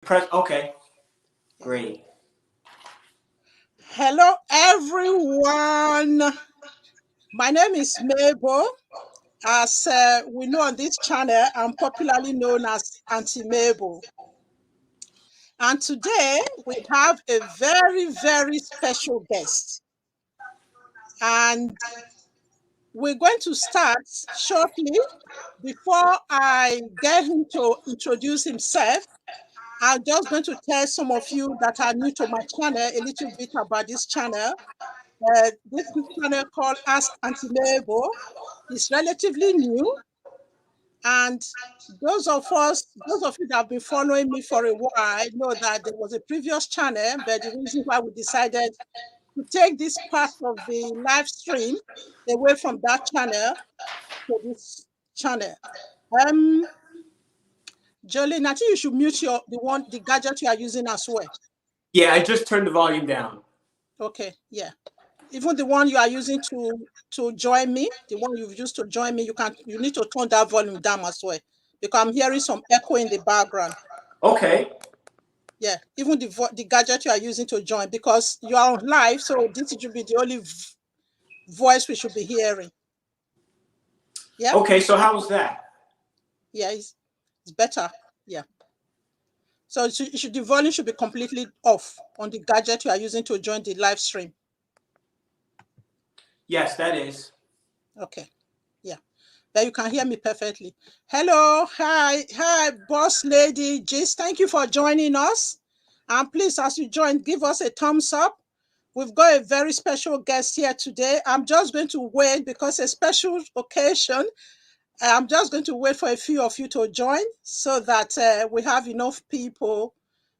Press. Okay. Great. Hello, everyone. My name is Mabel. As we know on this channel, I'm popularly known as Auntie Mabel. And today we have a very, very special guest. And we're going to start shortly. Before I get him to introduce himself, I'm just going to tell some of you that are new to my channel a little bit about this channel. This channel called Ask Auntie Mabel is relatively new, and those of you that have been following me for a while know that there was a previous channel, but the reason why we decided to take this part of the live stream away from that channel to this channel. Jolene, I think you should mute the gadget you are using as well. Yeah, I just turned the volume down. Okay, yeah. Even the one you are using to join me, the one you've used to join me, you need to turn that volume down as well, because I'm hearing some echo in the background. Okay. Yeah, even the gadget you are using to join, because you are on live, so this should be the only voice we should be hearing. Yeah. Okay, so how's that? Yeah, it's better. Yeah. So the volume should be completely off on the gadget you are using to join the live stream. Yes, that is. Okay. Yeah. That you can hear me perfectly. Hello, hi, boss lady Gis. Thank you for joining us. And please, as you join, give us a thumbs up. We've got a very special guest here today. I'm just going to wait because it's a special occasion. I'm just going to wait for a few of you to join so that we have enough people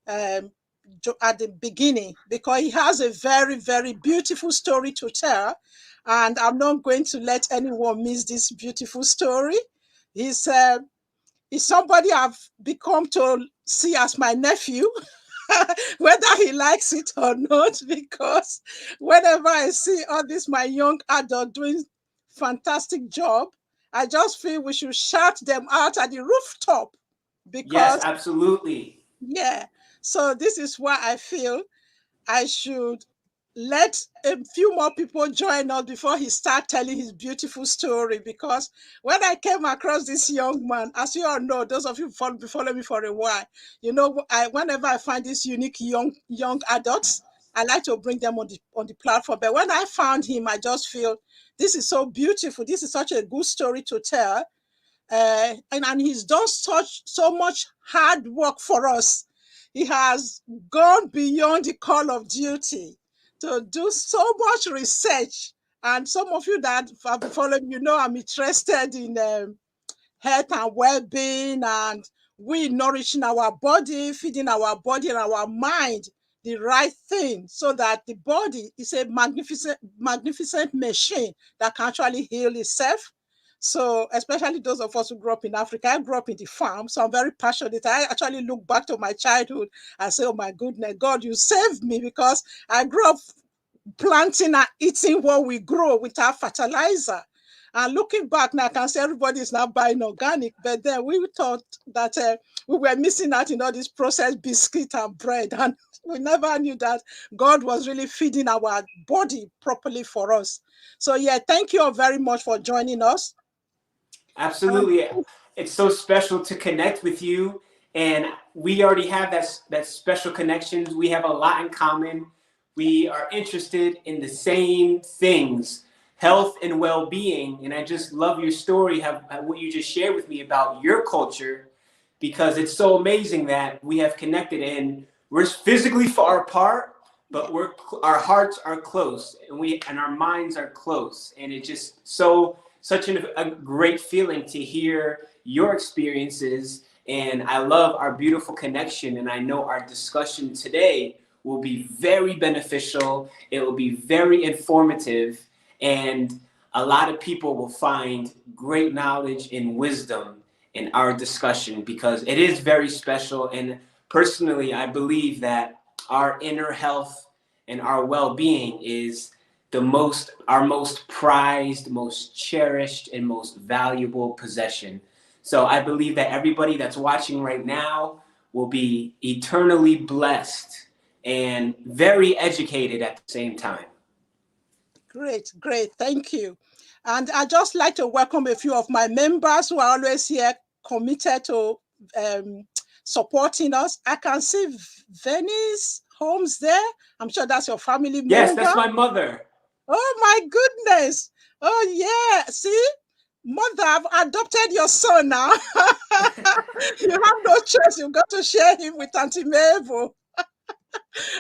at the beginning, because he has a very, very beautiful story to tell. And I'm not going to let anyone miss this beautiful story. He's somebody I've become to see as my nephew, whether he likes it or not, because whenever I see all this, my young adult doing fantastic job, I just feel we should shout them out at the rooftop. Yes, Because, absolutely. yeah, so this is why I feel I should let a few more people join us before he starts telling his beautiful story. Because when I came across this young man, as you all know, those of you who follow me for a while, you know, whenever I find these unique young adults, I like to bring them on the platform. But when I found him, I just feel this is so beautiful. This is such a good story to tell. And he's done so much hard work for us. He has gone beyond the call of duty to do so much research. And some of you that have been following, you know, I'm interested in health and well-being, and we nourishing our body, feeding our body and our mind the right thing, so that the body is a magnificent machine that can actually heal itself. So especially those of us who grew up in Africa, I grew up in the farm, so I'm very passionate. I actually look back to my childhood and say, oh my goodness, God, you saved me, because I grew up planting and eating what we grow without fertilizer. And looking back now, I can say everybody is now buying organic, but then we thought that we were missing out in all this processed biscuit and bread. And we never knew that God was really feeding our body properly for us. So yeah, thank you all very much for joining us. Absolutely. It's so special to connect with you. And we already have that special connections. We have a lot in common. We are interested in the same things, health and well-being. And I just love your story, what you just shared with me about your culture, because it's so amazing that we have connected, and we're physically far apart, but our hearts are close, and our minds are close. And it's just such a great feeling to hear your experiences. And I love our beautiful connection, and I know our discussion today will be very beneficial. It will be very informative, and a lot of people will find great knowledge and wisdom in our discussion, because it is very special. And personally, I believe that our inner health and our well-being is our most prized, most cherished, and most valuable possession. So I believe that everybody that's watching right now will be eternally blessed and very educated at the same time. Great, great. Thank you. And I'd just like to welcome a few of my members who are always here, committed to supporting us. I can see Venice Holmes there. I'm sure that's your family member. Yes, that's my mother. Oh, my goodness. Oh, yeah. See? Mother, I've adopted your son now. You have no choice. You've got to share him with Auntie Mabel.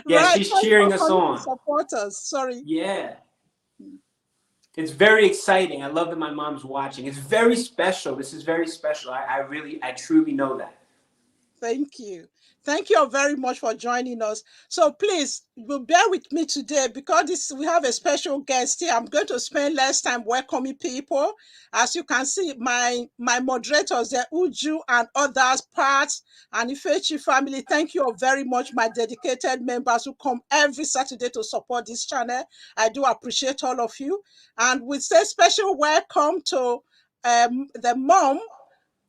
Yeah, right. she's cheering us on. Support us. Sorry. Yeah. It's very exciting. I love that my mom's watching. It's very special. This is very special. I truly know that. Thank you. Thank you very much for joining us. So please, bear with me today because we have a special guest here. I'm going to spend less time welcoming people. As you can see, my moderators, they're Uju and others, Parts and Ifechi family. Thank you all very much, my dedicated members who come every Saturday to support this channel. I do appreciate all of you. And we say special welcome to the mom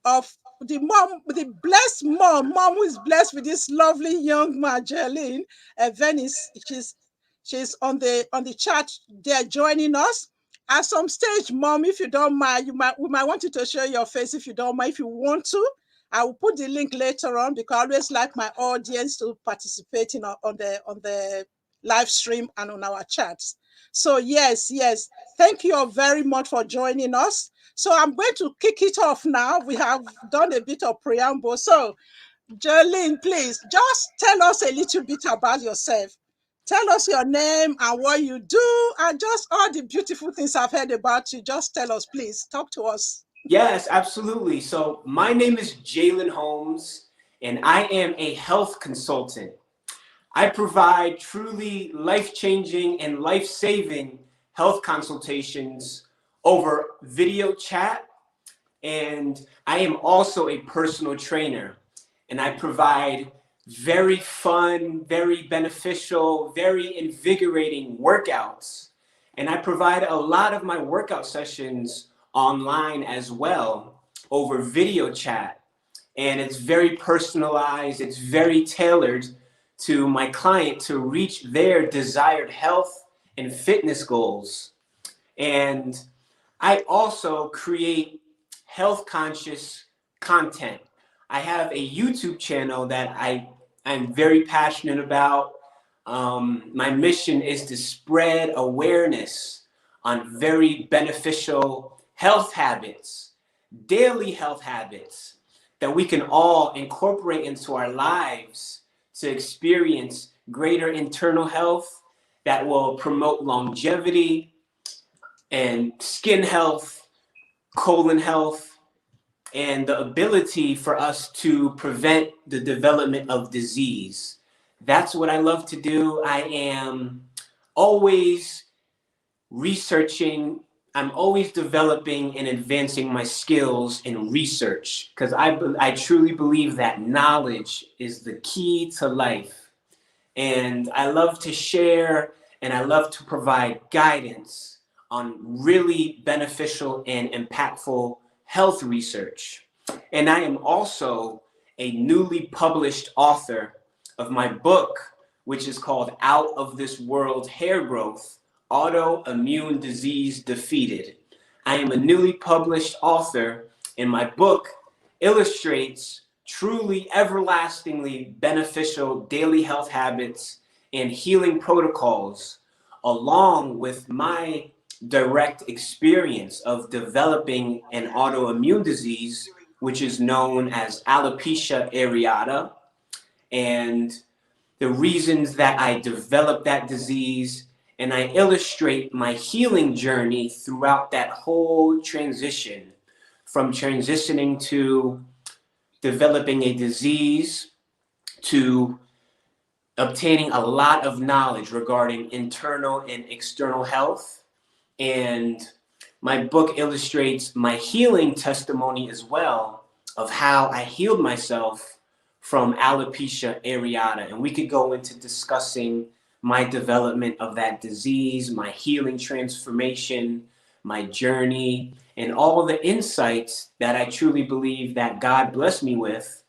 of the blessed mom who is blessed with this lovely young man, Jalen. Venice, she's on the chat there joining us. At some stage, mom, if you don't mind, we might want you to show your face if you don't mind. If you want to, I will put the link later on because I always like my audience to participate on the live stream and on our chats. So yes, thank you all very much for joining us. So I'm going to kick it off now. We have done a bit of preamble. So, Jalen, please just tell us a little bit about yourself. Tell us your name and what you do and just all the beautiful things I've heard about you. Just tell us, please. Talk to us. Yes, absolutely. So my name is Jalen Holmes, and I am a health consultant. I provide truly life-changing and life-saving health consultations over video chat, and I am also a personal trainer, and I provide very fun, very beneficial, very invigorating workouts, and I provide a lot of my workout sessions online as well over video chat, and it's very personalized, it's very tailored to my client to reach their desired health and fitness goals. And I also create health conscious content. I have a YouTube channel that I'm very passionate about. My mission is to spread awareness on very beneficial health habits, daily health habits that we can all incorporate into our lives to experience greater internal health that will promote longevity and skin health, colon health, and the ability for us to prevent the development of disease. That's what I love to do. I am always researching, I'm always developing and advancing my skills in research because I truly believe that knowledge is the key to life. And I love to share and I love to provide guidance on really beneficial and impactful health research. And I am also a newly published author of my book, which is called Out of This World Hair Growth, Autoimmune Disease Defeated. I am a newly published author, and my book illustrates truly everlastingly beneficial daily health habits and healing protocols, along with my direct experience of developing an autoimmune disease, which is known as alopecia areata, and the reasons that I developed that disease, and I illustrate my healing journey throughout that whole transition, from transitioning to developing a disease to obtaining a lot of knowledge regarding internal and external health. And my book illustrates my healing testimony as well of how I healed myself from alopecia areata. And we could go into discussing my development of that disease, my healing transformation, my journey, and all the insights that I truly believe that God blessed me with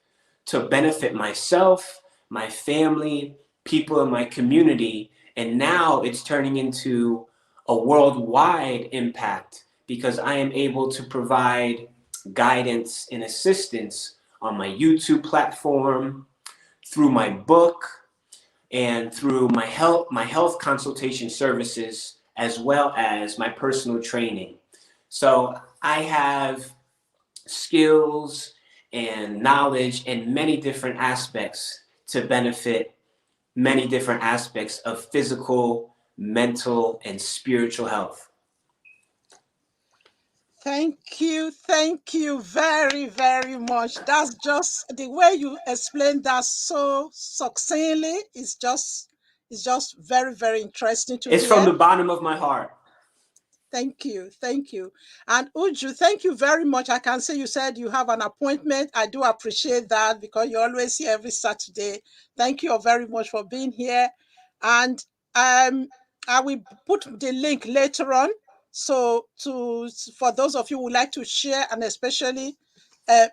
to benefit myself, my family, people in my community. And now it's turning into a worldwide impact because I am able to provide guidance and assistance on my YouTube platform, through my book, and through my health consultation services, as well as my personal training. So I have skills and knowledge in many different aspects to benefit many different aspects of physical, mental, and spiritual health. Thank you very, very much. That's just the way you explained that so succinctly. It's just very, very interesting to It's hear. from the bottom of my heart. Thank you. And Uju, thank you very much. I can see you said you have an appointment. I do appreciate that because you're always here every Saturday. Thank you very much for being here. And I will put the link later on. So for those of you who would like to share, and especially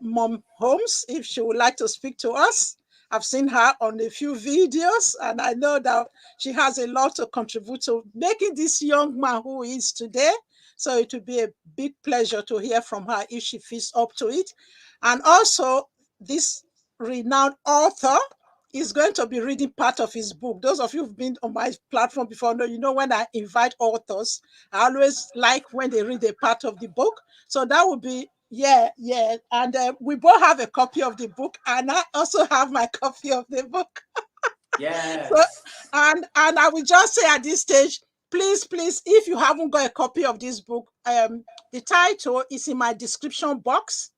Mom Holmes, if she would like to speak to us. I've seen her on a few videos, and I know that she has a lot to contribute to making this young man who he is today. So it will be a big pleasure to hear from her if she feels up to it. And also, this renowned author is going to be reading part of his book. Those of you who've been on my platform before know, you know, when I invite authors, I always like when they read a part of the book. So that would be, yeah. And we both have a copy of the book, and I also have my copy of the book. Yes. So, and I will just say at this stage, please, if you haven't got a copy of this book, the title is in my description box,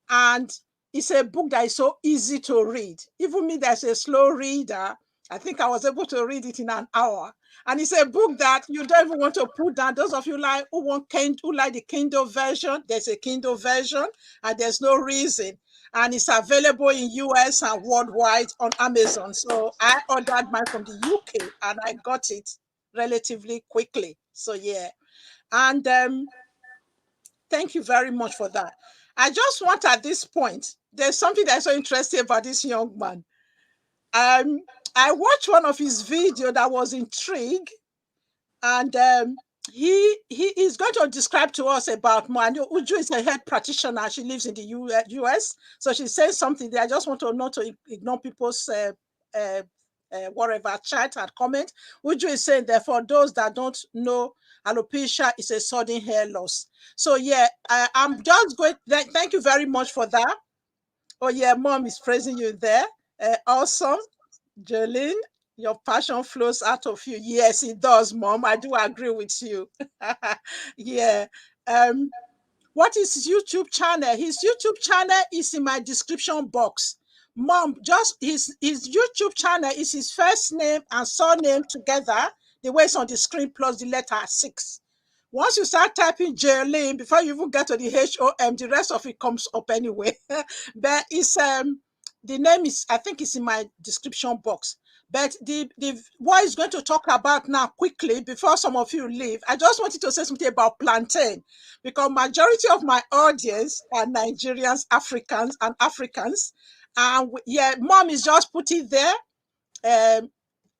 and it's a book that is so easy to read. Even me, that's a slow reader, I think I was able to read it in an hour. And it's a book that you don't even want to put down. Those of you who like the Kindle version, there's a Kindle version, and there's no reason. And it's available in US and worldwide on Amazon. So I ordered mine from the UK, and I got it relatively quickly. So yeah. And thank you very much for that. I just want at this point, there's something that's so interesting about this young man. I watched one of his videos that was intrigued, and he is going to describe to us about Manu. Uju is a head practitioner. She lives in the US, so she says something there. I just want to not to ignore people's whatever chat and comment. Uju is saying that for those that don't know, alopecia is a sudden hair loss. So yeah, I'm just going. Thank you very much for that. Oh yeah, Mom is praising you there. Awesome, Jolene. Your passion flows out of you. Yes, it does, Mom. I do agree with you. Yeah. What is his YouTube channel? His YouTube channel is in my description box. Mom, just his YouTube channel is his first name and surname together, the way it's on the screen, plus the letter 6. Once you start typing Jalen, before you even get to the HOM, the rest of it comes up anyway. But it's the name is, I think it's in my description box. But the what is going to talk about now quickly before some of you leave, I just wanted to say something about plantain, because majority of my audience are Nigerians, Africans, and Africans. And yeah, Mom is just put it there.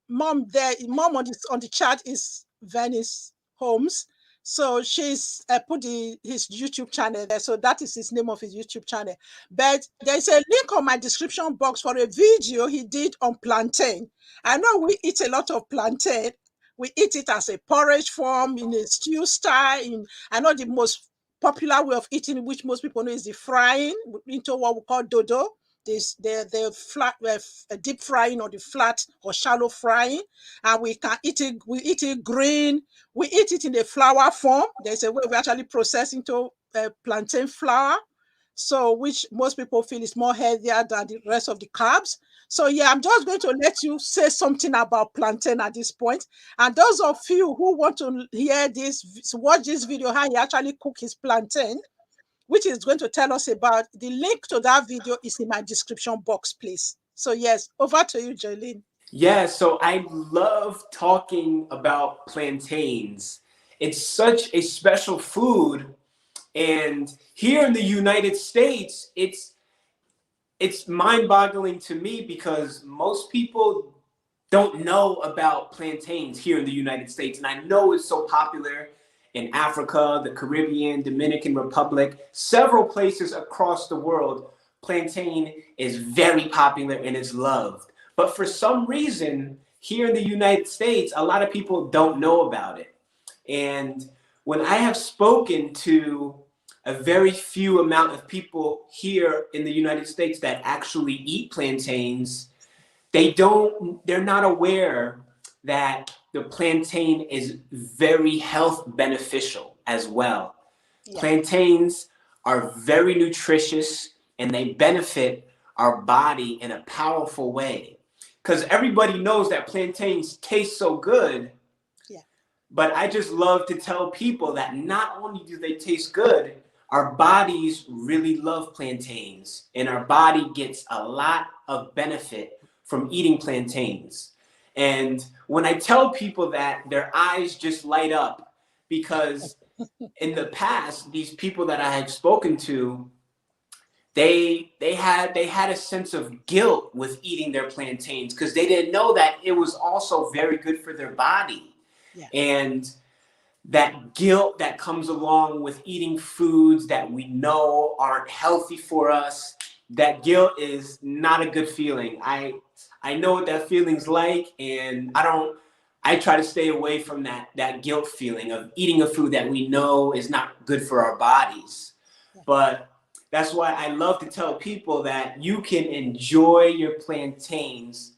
Mom on the chat is Venice Holmes. So she's put his YouTube channel there. So that is his name of his YouTube channel. But there's a link on my description box for a video he did on plantain. I know we eat a lot of plantain. We eat it as a porridge form, in a stew style. I know the most popular way of eating, which most people know, is the frying into what we call dodo. The flat deep frying, or the flat or shallow frying, and we can eat it. We eat it green. We eat it in the flour form. There's a way we actually process into plantain flour, so which most people feel is more healthier than the rest of the carbs. So yeah, I'm just going to let you say something about plantain at this point. And those of you who want to hear this, watch this video, how he actually cook his plantain, which is going to tell us about, the link to that video is in my description box, please. So yes, over to you, Jolene. Yeah, so I love talking about plantains. It's such a special food. And here in the United States, it's mind-boggling to me because most people don't know about plantains here in the United States. And I know it's so popular in Africa, the Caribbean, Dominican Republic, several places across the world. Plantain is very popular and is loved. But for some reason, here in the United States, a lot of people don't know about it. And when I have spoken to a very few amount of people here in the United States that actually eat plantains, they're not aware that the plantain is very health beneficial as well. Yeah. Plantains are very nutritious and they benefit our body in a powerful way. Because everybody knows that plantains taste so good. Yeah. But I just love to tell people that not only do they taste good, our bodies really love plantains and our body gets a lot of benefit from eating plantains. And when I tell people that, their eyes just light up because in the past, these people that I had spoken to, they had a sense of guilt with eating their plantains because they didn't know that it was also very good for their body. Yeah. And that guilt that comes along with eating foods that we know aren't healthy for us, that guilt is not a good feeling. I know what that feeling's like, and I try to stay away from that guilt feeling of eating a food that we know is not good for our bodies. But that's why I love to tell people that you can enjoy your plantains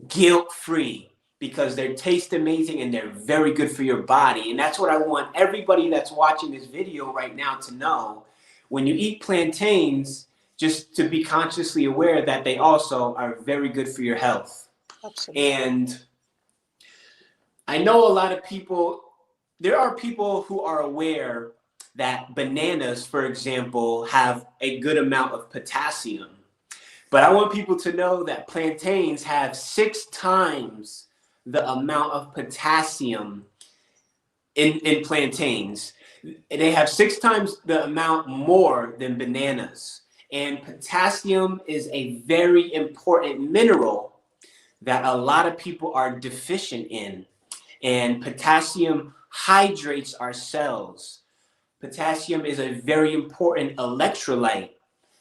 guilt-free because they taste amazing and they're very good for your body. And that's what I want everybody that's watching this video right now to know. When you eat plantains, just to be consciously aware that they also are very good for your health. Absolutely. And I know a lot of people, there are people who are aware that bananas, for example, have a good amount of potassium. But I want people to know that plantains have 6 times the amount of potassium in plantains. They have 6 times the amount more than bananas. And potassium is a very important mineral that a lot of people are deficient in. And potassium hydrates our cells. Potassium is a very important electrolyte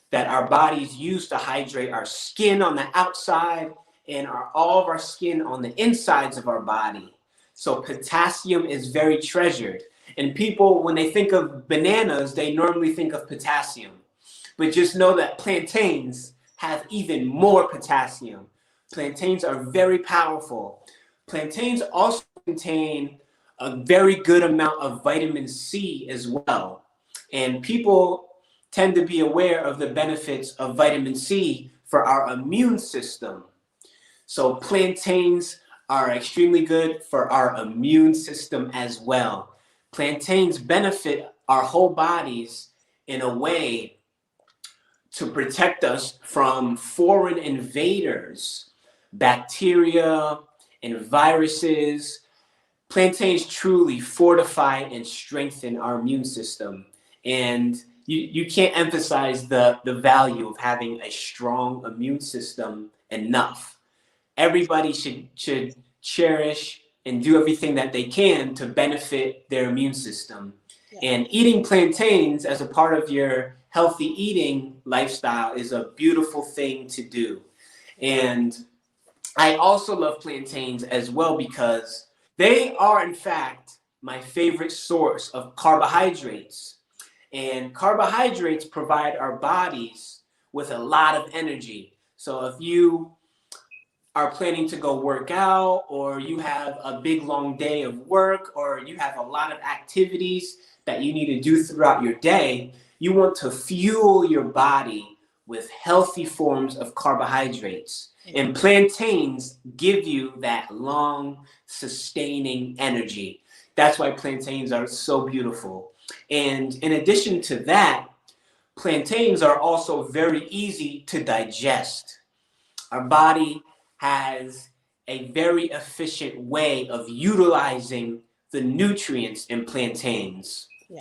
that our bodies use to hydrate our skin on the outside and all of our skin on the insides of our body. So potassium is very treasured. And people, when they think of bananas, they normally think of potassium. But just know that plantains have even more potassium. Plantains are very powerful. Plantains also contain a very good amount of vitamin C as well. And people tend to be aware of the benefits of vitamin C for our immune system. So plantains are extremely good for our immune system as well. Plantains benefit our whole bodies in a way to protect us from foreign invaders, bacteria, and viruses. Plantains truly fortify and strengthen our immune system. And you can't emphasize the value of having a strong immune system enough. Everybody should cherish and do everything that they can to benefit their immune system. Yeah. And eating plantains as a part of your healthy eating lifestyle is a beautiful thing to do. And I also love plantains as well because they are, in fact, my favorite source of carbohydrates. And carbohydrates provide our bodies with a lot of energy. So if you are planning to go work out, or you have a big long day of work, or you have a lot of activities that you need to do throughout your day, you want to fuel your body with healthy forms of carbohydrates. And plantains give you that long, sustaining energy. That's why plantains are so beautiful. And in addition to that, plantains are also very easy to digest. Our body has a very efficient way of utilizing the nutrients in plantains. Yeah.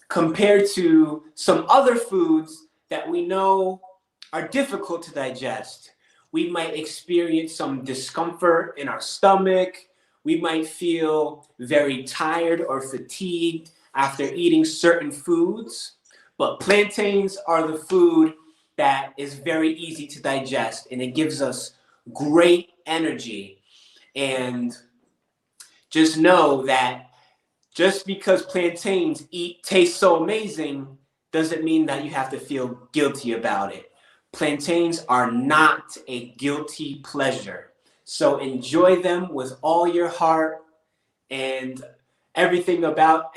Compared to some other foods that we know are difficult to digest. We might experience some discomfort in our stomach. We might feel very tired or fatigued after eating certain foods. But plantains are the food that is very easy to digest, and it gives us great energy. And just know that just because plantains taste so amazing doesn't mean that you have to feel guilty about it. Plantains are not a guilty pleasure. So enjoy them with all your heart, and everything about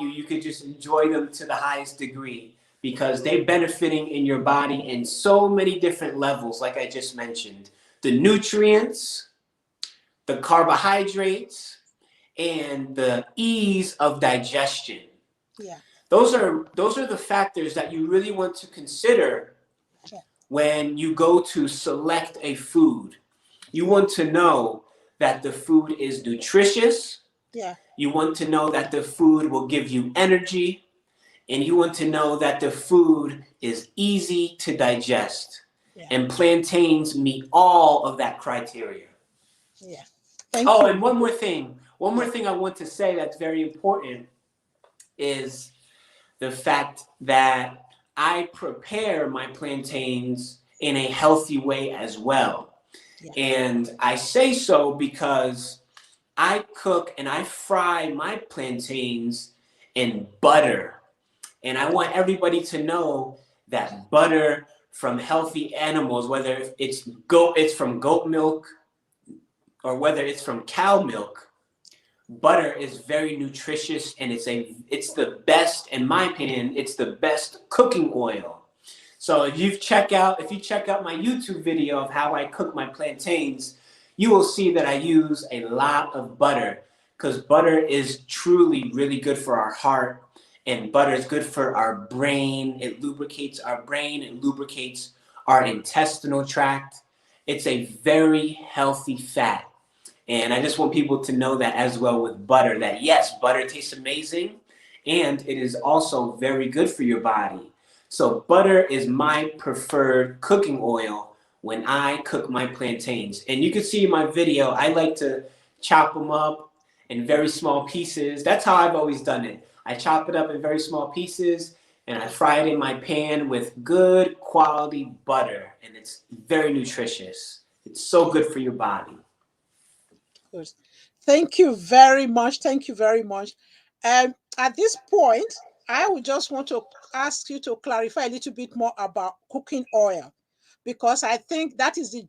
you could just enjoy them to the highest degree, because they're benefiting in your body in so many different levels, like I just mentioned. The nutrients, the carbohydrates, and the ease of digestion. Yeah. Those are the factors that you really want to consider when you go to select a food. You want to know that the food is nutritious. Yeah. You want to know that the food will give you energy, and you want to know that the food is easy to digest. Yeah. And plantains meet all of that criteria. Yeah. Thank you. And one more thing I want to say that's very important is the fact that I prepare my plantains in a healthy way as well. Yeah. And I say so because I cook and I fry my plantains in butter. And I want everybody to know that butter from healthy animals, whether it's from goat milk or whether it's from cow milk, butter is very nutritious, and it's the best, in my opinion, it's the best cooking oil. So if you check out my YouTube video of how I cook my plantains, you will see that I use a lot of butter, because butter is truly really good for our heart, and butter is good for our brain. It lubricates our brain, it lubricates our intestinal tract. It's a very healthy fat. And I just want people to know that as well with butter, that yes, butter tastes amazing, and it is also very good for your body. So butter is my preferred cooking oil when I cook my plantains. And you can see in my video, I like to chop them up in very small pieces. That's how I've always done it. I chop it up in very small pieces, and I fry it in my pan with good quality butter, and it's very nutritious. It's so good for your body. Thank you very much. Thank you very much. At this point, I would just want to ask you to clarify a little bit more about cooking oil, because I think that is the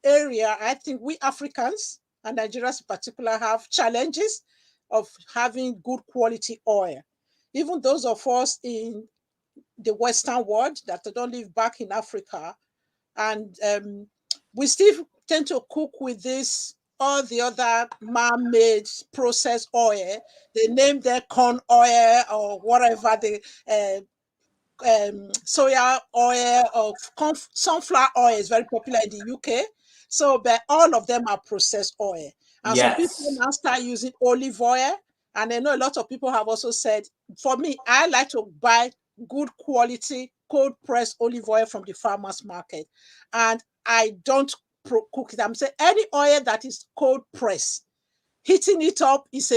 area I think we Africans and Nigerians in particular have challenges of having good quality oil. Even those of us in the Western world that don't live back in Africa, and we still tend to cook with this all the other man-made processed oil. They name their corn oil or whatever, the soya oil or sunflower oil is very popular in the UK. So, but all of them are processed oil. And some people Yes. now start using olive oil. And I know a lot of people have also said, for me, I like to buy good quality cold pressed olive oil from the farmer's market. And I don't cook it. I'm saying any oil that is cold pressed, heating it up is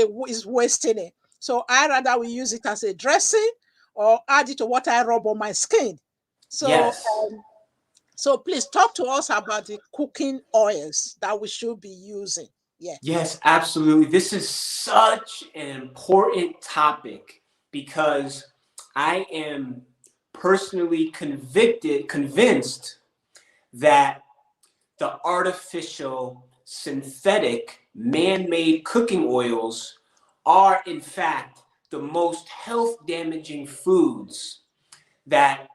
wasting it. So I rather we use it as a dressing or add it to what I rub on my skin. So, Yes. So please talk to us about the cooking oils that we should be using. Yeah. Yes, absolutely. This is such an important topic, because I am personally convinced that the artificial, synthetic, man-made cooking oils are in fact the most health damaging foods that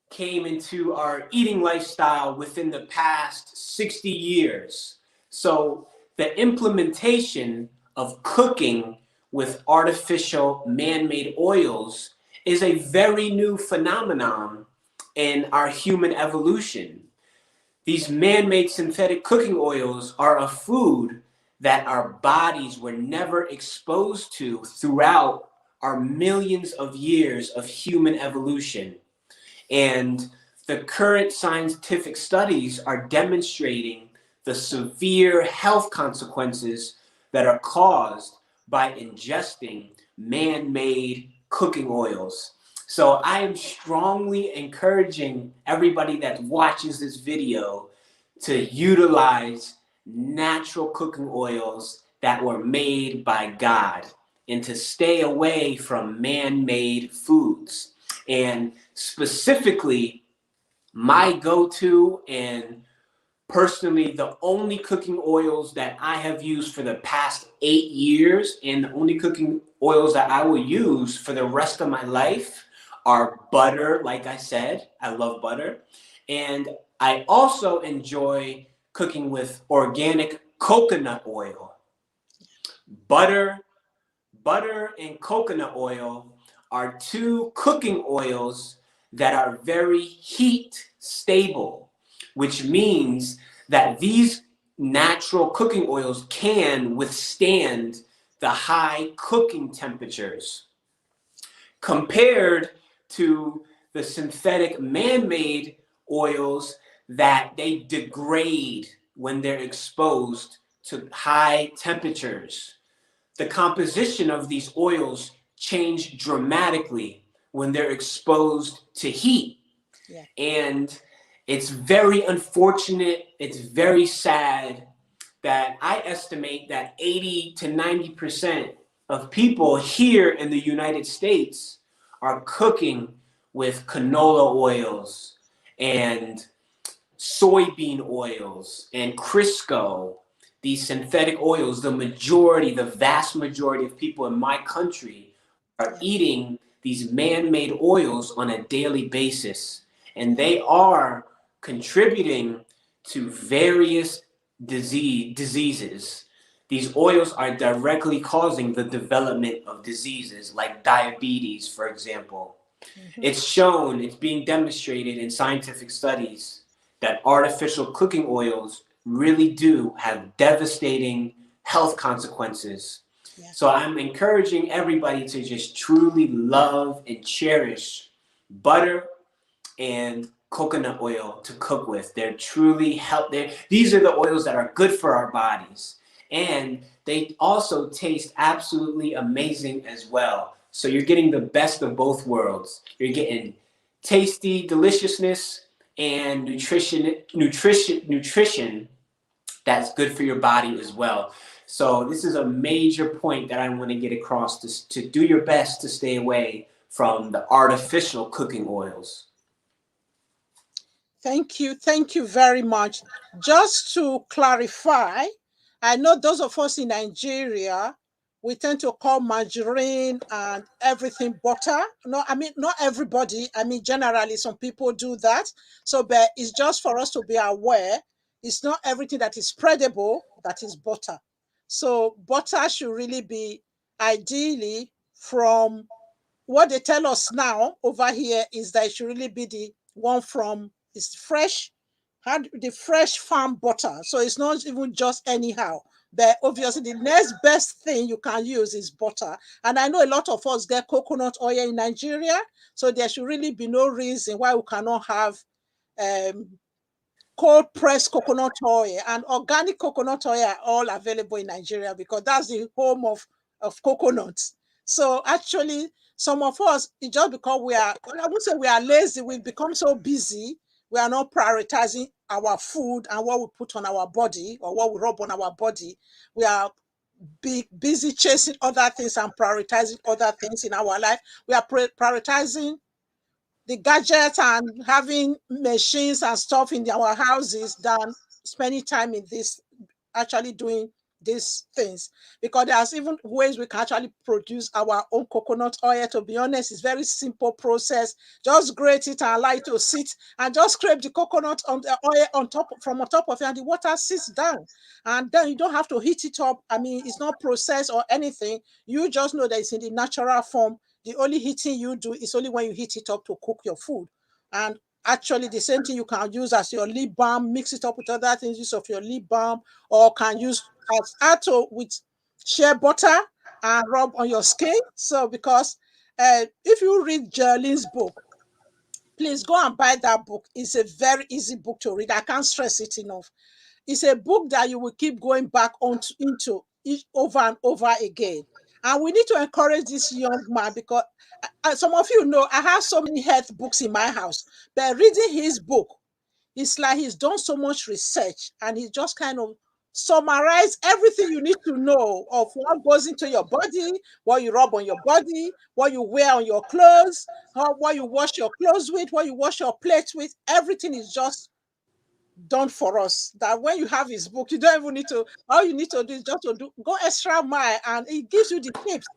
came into our eating lifestyle within the past 60 years. So the implementation of cooking with artificial man-made oils is a very new phenomenon in our human evolution. These man-made synthetic cooking oils are a food that our bodies were never exposed to throughout our millions of years of human evolution. And the current scientific studies are demonstrating the severe health consequences that are caused by ingesting man-made cooking oils. So I am strongly encouraging everybody that watches this video to utilize natural cooking oils that were made by God and to stay away from man-made foods. And specifically, my go-to and personally the only cooking oils that I have used for the past 8 years and the only cooking oils that I will use for the rest of my life are butter. Like I said, I love butter. And I also enjoy cooking with organic coconut oil. Butter and coconut oil are two cooking oils that are very heat stable, which means that these natural cooking oils can withstand the high cooking temperatures compared to the synthetic man-made oils that they degrade when they're exposed to high temperatures. The composition of these oils change dramatically when they're exposed to heat. Yeah. And it's very unfortunate, it's very sad that I estimate that 80 to 90% of people here in the United States are cooking with canola oils and soybean oils and Crisco, these synthetic oils. The vast majority of people in my country are eating these man-made oils on a daily basis, and they are contributing to various diseases. These oils are directly causing the development of diseases like diabetes, for example. Mm-hmm. It's being demonstrated in scientific studies that artificial cooking oils really do have devastating health consequences. Yeah. So I'm encouraging everybody to just truly love and cherish butter and coconut oil to cook with. They're truly these are the oils that are good for our bodies. And they also taste absolutely amazing as well. So you're getting the best of both worlds. You're getting tasty deliciousness and nutrition that's good for your body as well. So this is a major point that I want to get across, to do your best to stay away from the artificial cooking oils. Thank you very much. Just to clarify, I know those of us in Nigeria, we tend to call margarine and everything butter. No, I mean, not everybody. I mean, generally, some people do that. So, but it's just for us to be aware. It's not everything that is spreadable that is butter. So, butter should really be ideally from what they tell us now over here is that it should really be the one from is fresh, the fresh farm butter. So it's not even just anyhow. But obviously, the next best thing you can use is butter. And I know a lot of us get coconut oil in Nigeria. So there should really be no reason why we cannot have cold pressed coconut oil and organic coconut oil are all available in Nigeria because that's the home of coconuts. So actually, some of us, it's just because I would say we are lazy, we've become so busy, we are not prioritizing our food and what we put on our body or what we rub on our body. We are busy chasing other things and prioritizing other things in our life. We are prioritizing the gadgets and having machines and stuff in our houses than spending time in this, actually doing these things, because there's even ways we can actually produce our own coconut oil. To be honest, it's very simple process. Just grate it and allow it to sit and just scrape the coconut on the oil on top of it and the water sits down, and then you don't have to heat it up. I mean, it's not processed or anything. You just know that it's in the natural form. The only heating you do is only when you heat it up to cook your food. And actually, the same thing you can use as your lip balm, mix it up with other things, use of your lip balm, or can use as Ato with shea butter and rub on your skin. So because if you read Jalen's book, please go and buy that book. It's a very easy book to read. I can't stress it enough. It's a book that you will keep going back into it over and over again. And we need to encourage this young man, because some of you know I have so many health books in my house, but reading his book, it's like he's done so much research and he just kind of summarize everything you need to know of what goes into your body, what you rub on your body, what you wear on your clothes, what you wash your clothes with, what you wash your plates with. Everything is just done for us. That when you have his book, you don't even need to, all you need to do is just to go extra mile, and it gives you the tips.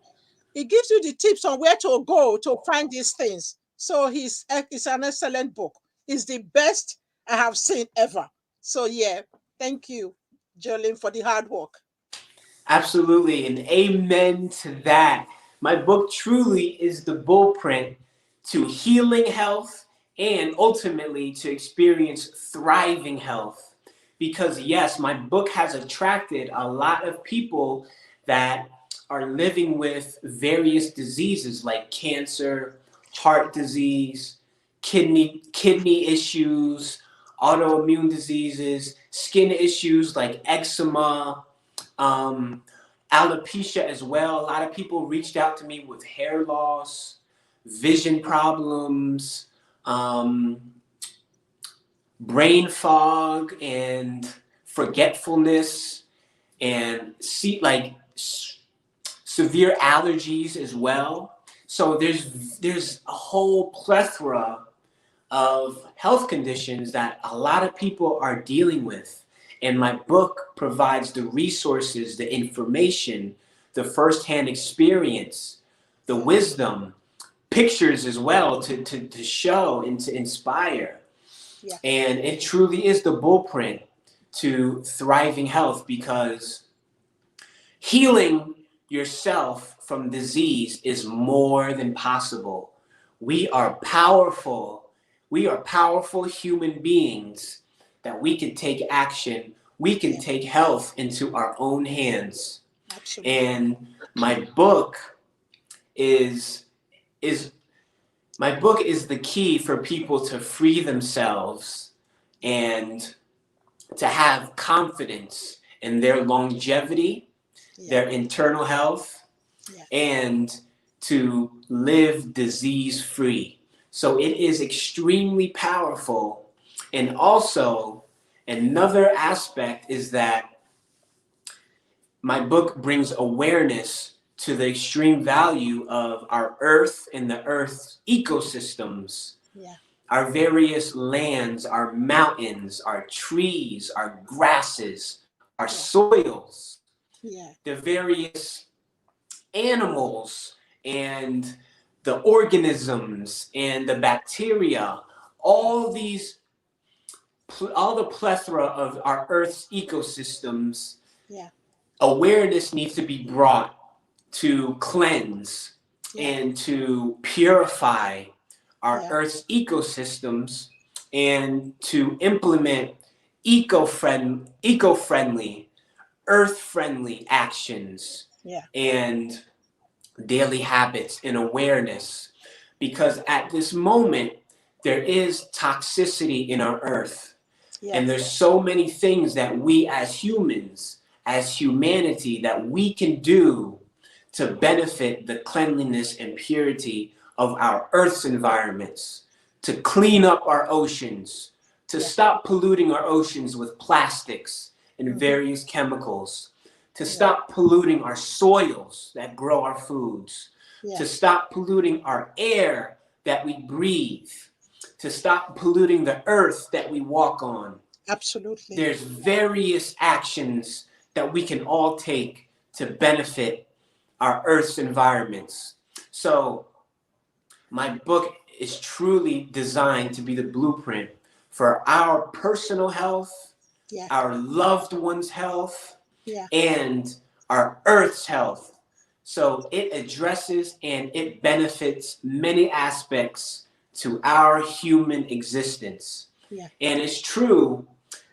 It gives you the tips on where to go to find these things. So it's an excellent book. It's the best I have seen ever. So yeah, thank you, Jolene, for the hard work. Absolutely, and amen to that. My book truly is the blueprint to healing health and ultimately to experience thriving health. Because yes, my book has attracted a lot of people that are living with various diseases like cancer, heart disease, kidney issues, autoimmune diseases, skin issues like eczema, alopecia as well. A lot of people reached out to me with hair loss, vision problems, brain fog and forgetfulness, and severe allergies as well. So there's a whole plethora of health conditions that a lot of people are dealing with. And my book provides the resources, the information, the firsthand experience, the wisdom, pictures as well to show and to inspire. Yeah. And it truly is the blueprint to thriving health, because healing yourself from disease is more than possible. We are powerful. We are powerful human beings that we can take action. We can take health into our own hands. Absolutely. And my book is the key for people to free themselves and to have confidence in their longevity, their internal health, and to live disease-free. So it is extremely powerful. And also, another aspect is that my book brings awareness to the extreme value of our earth and the earth's ecosystems. Yeah. Our various lands, our mountains, our trees, our grasses, our soils, the various animals and the organisms and the bacteria, all the plethora of our Earth's ecosystems. Awareness needs to be brought to cleanse and to purify our Earth's ecosystems and to implement eco-friendly, earth-friendly actions and daily habits and awareness. Because at this moment, there is toxicity in our earth. And there's so many things that we as humans, as humanity, that we can do to benefit the cleanliness and purity of our Earth's environments, to clean up our oceans, to stop polluting our oceans with plastics and various chemicals, to stop polluting our soils that grow our foods, to stop polluting our air that we breathe, to stop polluting the earth that we walk on. Absolutely. There's various actions that we can all take to benefit our Earth's environments. So my book is truly designed to be the blueprint for our personal health, our loved ones' health, and our Earth's health. So it addresses and it benefits many aspects to our human existence. And it's true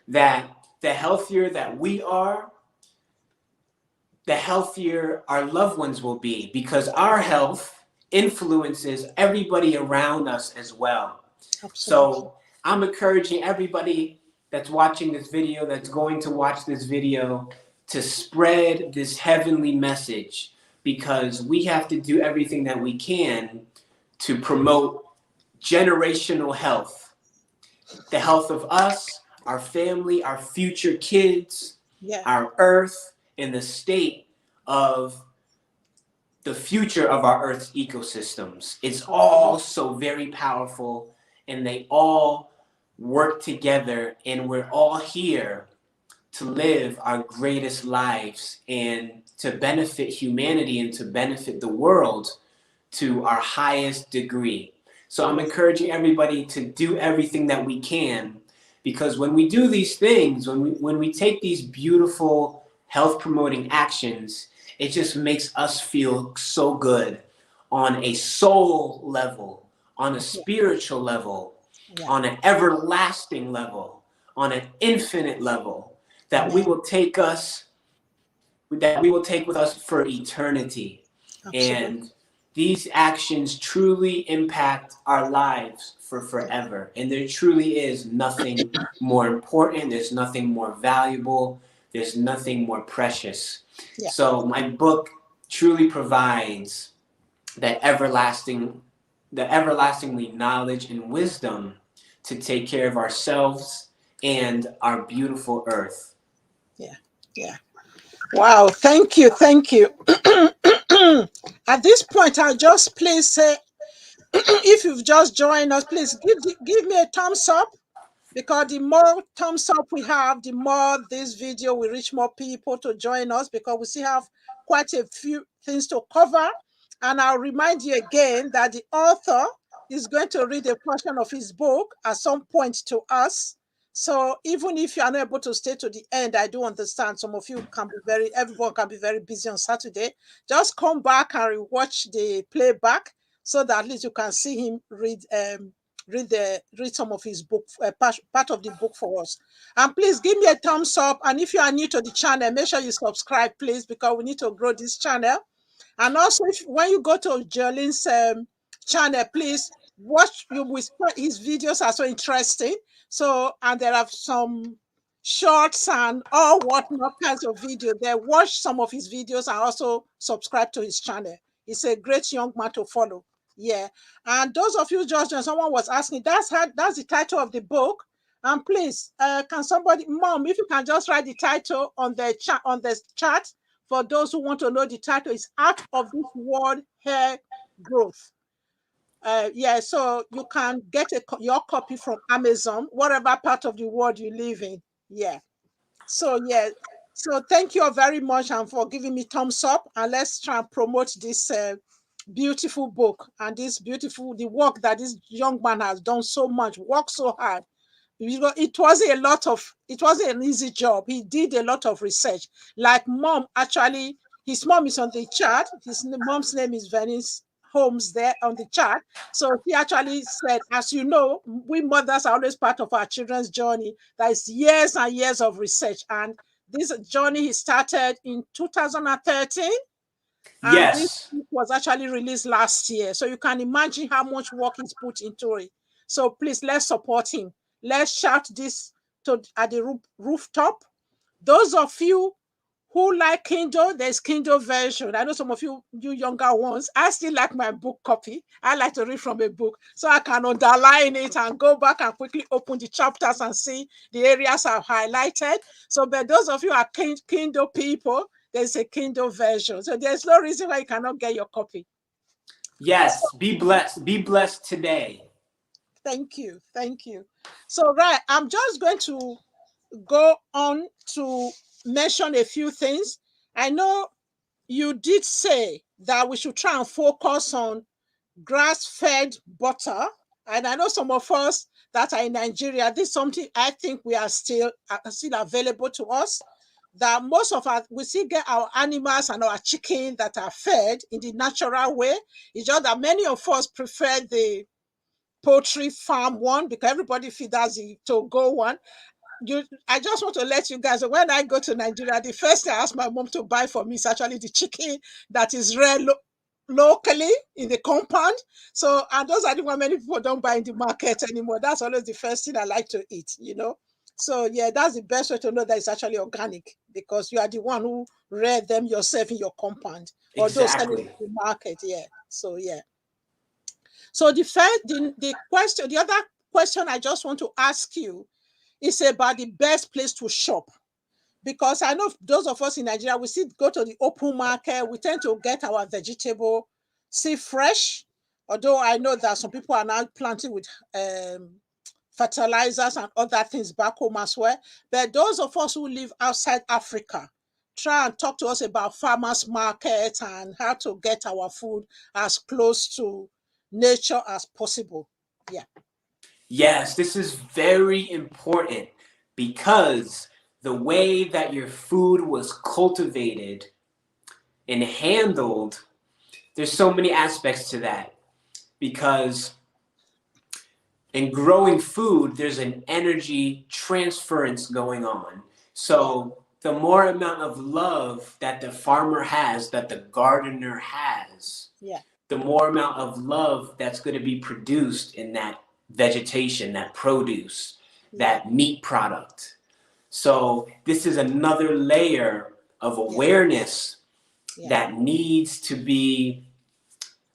that the healthier that we are, the healthier our loved ones will be, because our health influences everybody around us as well. Absolutely. So I'm encouraging everybody that's watching this video, that's going to watch this video, to spread this heavenly message, because we have to do everything that we can to promote generational health, the health of us, our family, our future kids, our earth, and the state of the future of our Earth's ecosystems. It's all so very powerful, and they all work together, and we're all here to live our greatest lives and to benefit humanity and to benefit the world to our highest degree. So I'm encouraging everybody to do everything that we can, because when we do these things, when we take these beautiful health promoting actions, it just makes us feel so good on a soul level, on a spiritual level, on an everlasting level, on an infinite level, that we will take with us for eternity. Absolutely. And these actions truly impact our lives for forever. And there truly is nothing more important. There's nothing more valuable. There's nothing more precious. So my book truly provides that everlastingly knowledge and wisdom to take care of ourselves and our beautiful earth. Yeah. Wow. Thank you. At this point, I'll just please say, if you've just joined us, please give me a thumbs up, because the more thumbs up we have, the more this video will reach more people to join us, because we still have quite a few things to cover. And I'll remind you again that the author is going to read a portion of his book at some point to us. So even if you are not able to stay to the end, I do understand some of you everyone can be very busy on Saturday. Just come back and watch the playback, so that at least you can see him read some of his book, part of the book for us. And please give me a thumbs up. And if you are new to the channel, make sure you subscribe, please, because we need to grow this channel. And also, when you go to Jalen's channel, please watch. His videos are so interesting. So, and there are some shorts and all kinds of videos there. Watch some of his videos and also subscribe to his channel. He's a great young man to follow. Yeah. And those of you just joined, someone was asking, that's the title of the book. And please, can somebody, Mom, if you can just write the title on the chat, for those who want to know the title, is Out of This World Hair Growth. So you can get your copy from Amazon, whatever part of the world you live in. So thank you all very much, and for giving me thumbs up, and let's try and promote this beautiful book and the work that this young man has done so much, worked so hard. It wasn't an easy job. He did a lot of research. Like Mom, actually, his mom is on the chart. His mom's name is Venice Holmes there on the chart. So he actually said, as you know, we mothers are always part of our children's journey. That is years and years of research. And this journey he started in 2013. And this book was actually released last year. So you can imagine how much work he's put into it. So please, let's support him. Let's shout this at the rooftop. Those of you who like Kindle, there's Kindle version. I know some of you younger ones, I still like my book copy. I like to read from a book, so I can underline it and go back and quickly open the chapters and see the areas I've highlighted. So, but those of you are Kindle people, there's a Kindle version. So there's no reason why you cannot get your copy. Yes, be blessed. Be blessed today. Thank you. So, right, I'm just going to go on to mention a few things. I know you did say that we should try and focus on grass-fed butter. And I know some of us that are in Nigeria, this is something I think we are still available to us. That most of us, we still get our animals and our chicken that are fed in the natural way. It's just that many of us prefer the poultry farm one, because everybody feeds the to-go one. I just want to let you guys know, when I go to Nigeria, the first thing I ask my mom to buy for me is actually the chicken that is locally in the compound. So, and those are the one many people don't buy in the market anymore. That's always the first thing I like to eat, you know. So yeah, that's the best way to know that it's actually organic, because you are the one who reared them yourself in your compound, or those selling Exactly. in the market. Yeah. So yeah. So the other question I just want to ask you is about the best place to shop, because I know those of us in Nigeria, we still go to the open market. We tend to get our vegetable, see fresh. Although I know that some people are now planting with fertilizers and other things back home as well. But those of us who live outside Africa, try and talk to us about farmers market and how to get our food as close to nature as possible. Yeah. Yes, this is very important because the way that your food was cultivated and handled, there's so many aspects to that. Because in growing food, there's an energy transference going on. So the more amount of love that the farmer has, that the gardener has, Yeah. the more amount of love that's going to be produced in that vegetation, that produce, Yeah. that meat product. So this is another layer of awareness that needs to be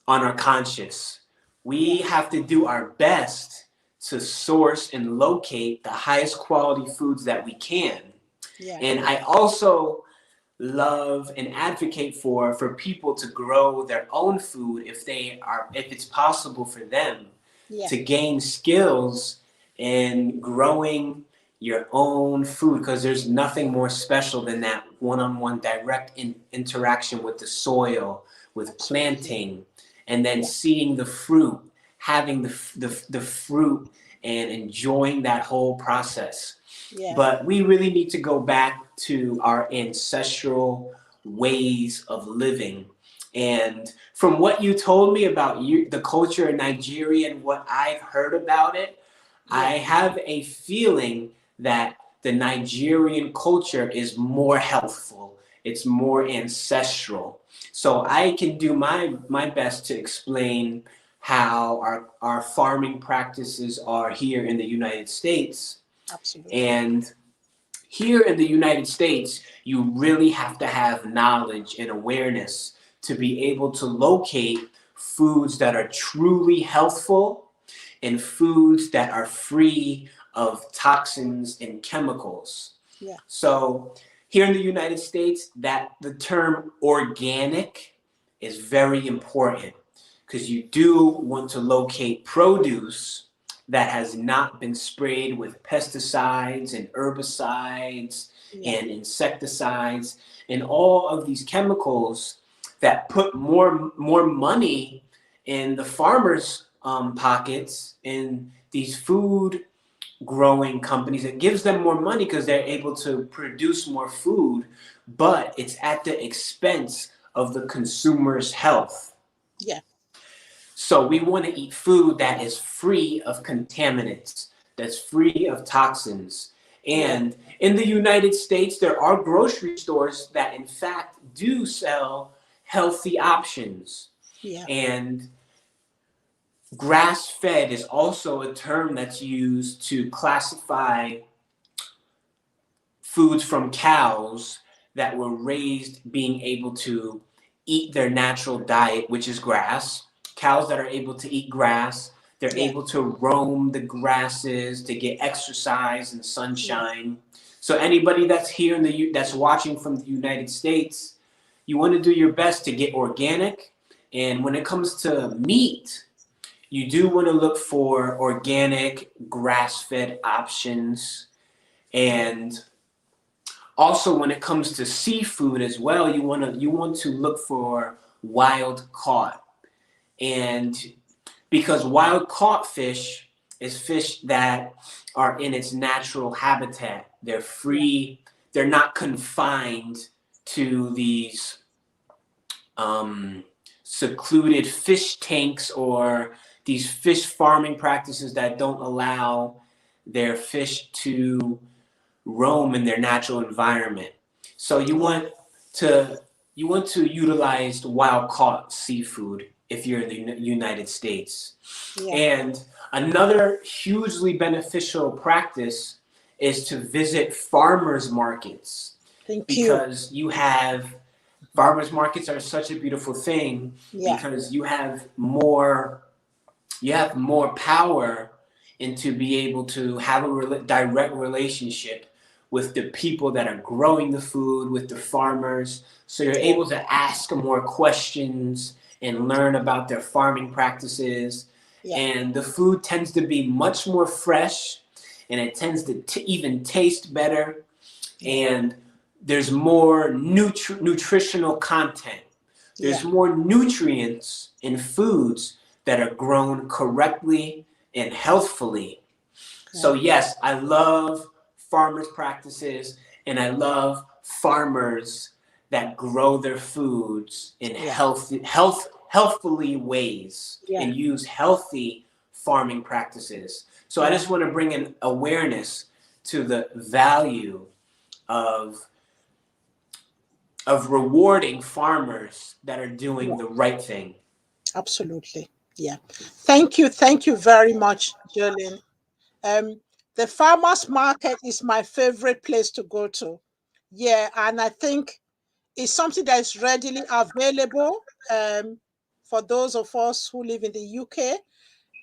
on our conscious. We have to do our best to source and locate the highest quality foods that we can. Yeah. And I also love and advocate for people to grow their own food if it's possible for them to gain skills in growing your own food, because there's nothing more special than that one-on-one direct interaction with the soil, with planting, and then seeing the fruit, having the fruit and enjoying that whole process. But we really need to go back to our ancestral ways of living. And from what you told me about the culture in Nigeria and what I've heard about it, I have a feeling that the Nigerian culture is more healthful. It's more ancestral. So I can do my best to explain how our farming practices are here in the United States. Absolutely. And here in the United States, you really have to have knowledge and awareness to be able to locate foods that are truly healthful and foods that are free of toxins and chemicals. Yeah. So here in the United States, that the term organic is very important, because you do want to locate produce that has not been sprayed with pesticides and herbicides and insecticides and all of these chemicals that put more money in the farmers' pockets, in these food growing companies. It gives them more money because they're able to produce more food, but it's at the expense of the consumer's health. Yeah. So we want to eat food that is free of contaminants, that's free of toxins. And in the United States, there are grocery stores that in fact do sell healthy options. Yeah. And grass-fed is also a term that's used to classify foods from cows that were raised being able to eat their natural diet, which is grass. Cows that are able to eat grass, they're able to roam the grasses to get exercise and sunshine. So anybody that's here that's watching from the United States, you want to do your best to get organic. And when it comes to meat, you do want to look for organic, grass-fed options. And also, when it comes to seafood as well, you want to look for wild caught. And because wild caught fish is fish that are in its natural habitat. They're free. They're not confined to these secluded fish tanks or these fish farming practices that don't allow their fish to roam in their natural environment. So you want to you want to utilize wild caught seafood if you're in the United States. Yeah. And another hugely beneficial practice is to visit farmers markets, Thank you. because you have farmers markets are such a beautiful thing, Yeah. because you have more power and to be able to have a direct relationship with the people that are growing the food, with the farmers. So you're able to ask more questions and learn about their farming practices. Yeah. And the food tends to be much more fresh, and it tends to even taste better. And there's more nutritional content. There's more nutrients in foods that are grown correctly and healthfully. So yes, I love farmers' practices, and I love farmers that grow their foods in healthfully ways and use healthy farming practices. So I just want to bring an awareness to the value of rewarding farmers that are doing the right thing. Absolutely. Yeah. Thank you. Thank you very much, Jolene. The farmers market is my favorite place to go to. Yeah, and I think it's something that is readily available for those of us who live in the UK.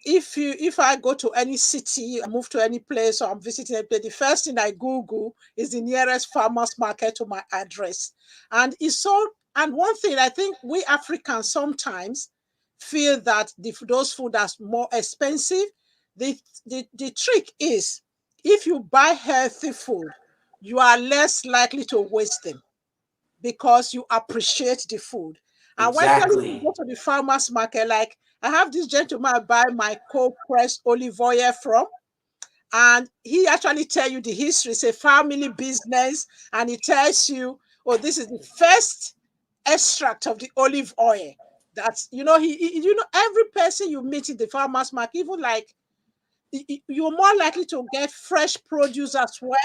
If I go to any city, I move to any place, or I'm visiting a place, the first thing I Google is the nearest farmers market to my address. And it's so, and one thing I think we Africans sometimes feel that those food are more expensive. The trick is, if you buy healthy food, you are less likely to waste them because you appreciate the food. And when you Exactly. go to the farmers market, like I have this gentleman I buy my cold pressed olive oil from, and he actually tell you the history. It's a family business, and he tells you, oh, this is the first extract of the olive oil. That's, every person you meet in the farmers market, even like you're more likely to get fresh produce as well.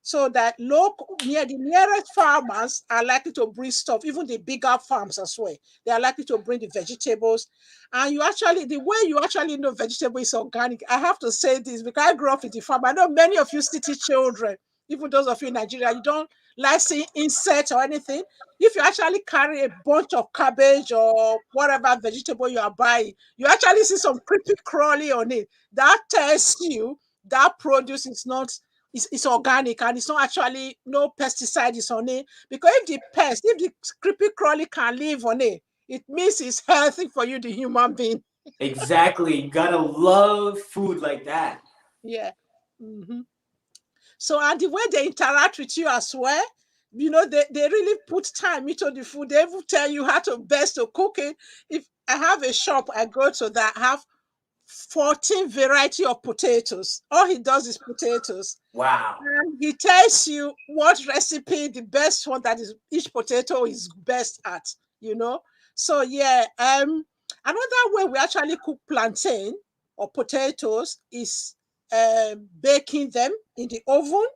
So that the nearest farmers are likely to bring stuff, even the bigger farms as well. They are likely to bring the vegetables. And the way you actually know vegetable is organic, I have to say this because I grew up in the farm. I know many of you city children, even those of you in Nigeria, you don't like seeing insects or anything. If you actually carry a bunch of cabbage or whatever vegetable you are buying, you actually see some creepy crawly on it. That tells you that produce is not, it's organic, and it's not actually no pesticide is on it. Because if the creepy crawly can live on it, it means it's healthy for you, the human being. Exactly. Gotta love food like that. Yeah. Mm-hmm. So, and the way they interact with you as well, they really put time into the food. They will tell you how to best to cook it. If I have a shop I go to that have 14 variety of potatoes. All he does is potatoes. Wow. And he tells you what recipe, the best one that is each potato is best at. So yeah, another way we actually cook plantain or potatoes is baking them in the oven.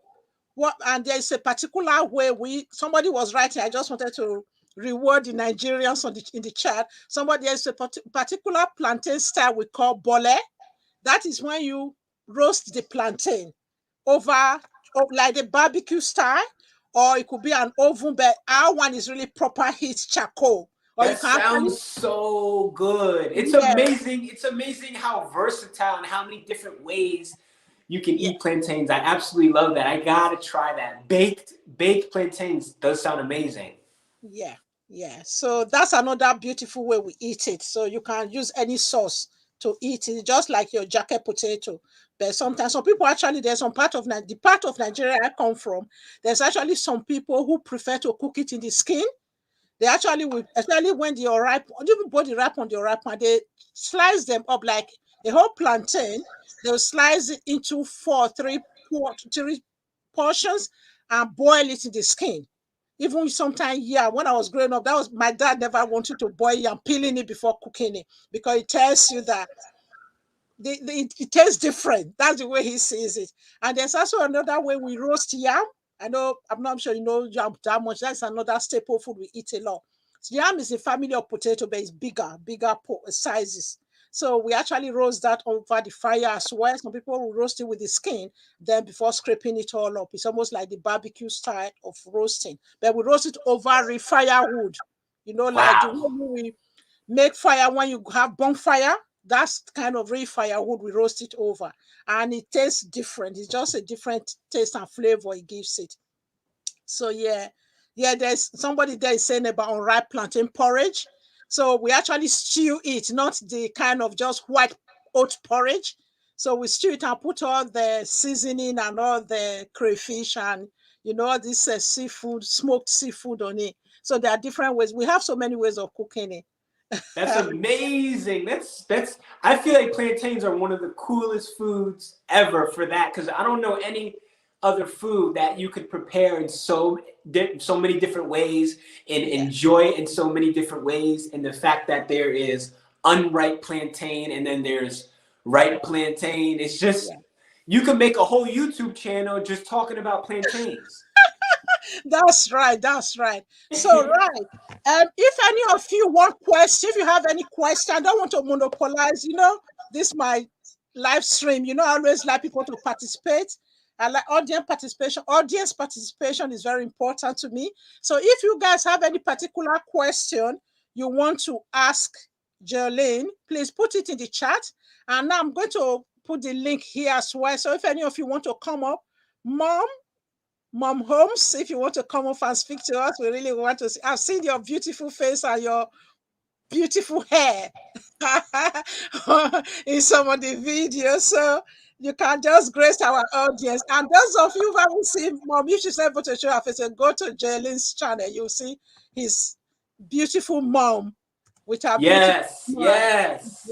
And there's a particular way somebody was writing, I just wanted to reward the Nigerians in the chat. There's a particular plantain style we call bole. That is when you roast the plantain over like the barbecue style, or it could be an oven, but our one is really proper heat charcoal. Or you That can actually, sounds so good. It's yeah, amazing. It's amazing how versatile and how many different ways you can yeah, eat plantains. I absolutely love that. I gotta try that. Baked plantains does sound amazing. yeah, yeah. So that's another beautiful way we eat it. So you can use any sauce to eat it, just like your jacket potato. But sometimes some people actually, there's some part of the part of Nigeria I come from, there's actually some people who prefer to cook it in the skin. They actually will, especially when they are ripe, even both the ripe and the ripe, and they slice them up like a whole plantain. They'll slice it into three portions and boil it in the skin. Even sometimes, yeah, when I was growing up, that was my dad never wanted to boil it and peeling it before cooking it because it tells you that it tastes different. That's the way he sees it. And there's also another way we roast yam. I know, I'm not sure you know yam that much. That's another staple food we eat a lot. So yam is a family of potato, but it's bigger sizes. So we actually roast that over the fire as well. Some people will roast it with the skin, then before scraping it all up. It's almost like the barbecue style of roasting. But we roast it over the firewood. You know, like the Wow. way we make fire when you have bonfire. That's kind of real firewood we roast it over, and it tastes different. It's just a different taste and flavor it gives it. So yeah, there's somebody there is saying about unripe plantain porridge. So we actually stew it, not the kind of just white oat porridge. So we stew it and put all the seasoning and all the crayfish and all this seafood, smoked seafood on it. So there are different ways. We have so many ways of cooking it. That's amazing. That's I feel like plantains are one of the coolest foods ever for that, because I don't know any other food that you could prepare in so many different ways and enjoy it in so many different ways. And the fact that there is unripe plantain and then there's ripe plantain, it's just you can make a whole YouTube channel just talking about plantains. That's right. That's right. So, right. If any of you want questions, if you have any question, I don't want to monopolize, this my live stream. I always like people to participate. I like audience participation. Audience participation is very important to me. So if you guys have any particular question you want to ask Jalen, please put it in the chat. And now I'm going to put the link here as well. So if any of you want to come up, Mom Holmes, if you want to come up and speak to us, we really want to see. I've seen your beautiful face and your beautiful hair in some of the videos. So you can just grace our audience. And those of you who haven't seen Mom, if she's able to show her face, go to Jalen's channel. You'll see his beautiful mom with her beautiful Yes.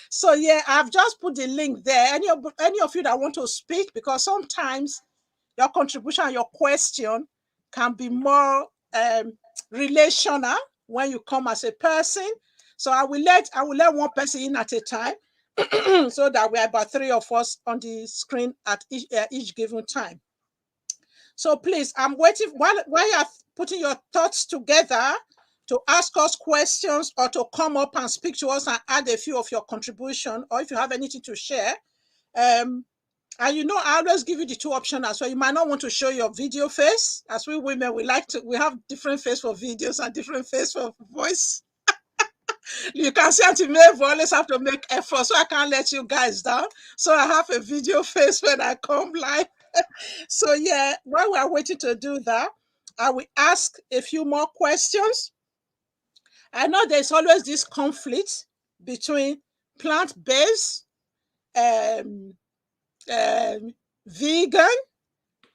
So yeah, I've just put the link there. Any of you that want to speak, because sometimes your contribution, your question can be more relational when you come as a person. So I will let one person in at a time, so that we are about 3 of us on the screen at each given time. So please, I'm waiting while you are putting your thoughts together to ask us questions or to come up and speak to us and add a few of your contribution, or if you have anything to share. And I always give you the 2 options as well. You might not want to show your video face. As we women, we have different face for videos and different face for voice. You can see Auntie Mabel always have to make effort, so I can't let you guys down. So I have a video face when I come live. So yeah, while we are waiting to do that, I will ask a few more questions. I know there's always this conflict between plant-based, vegan,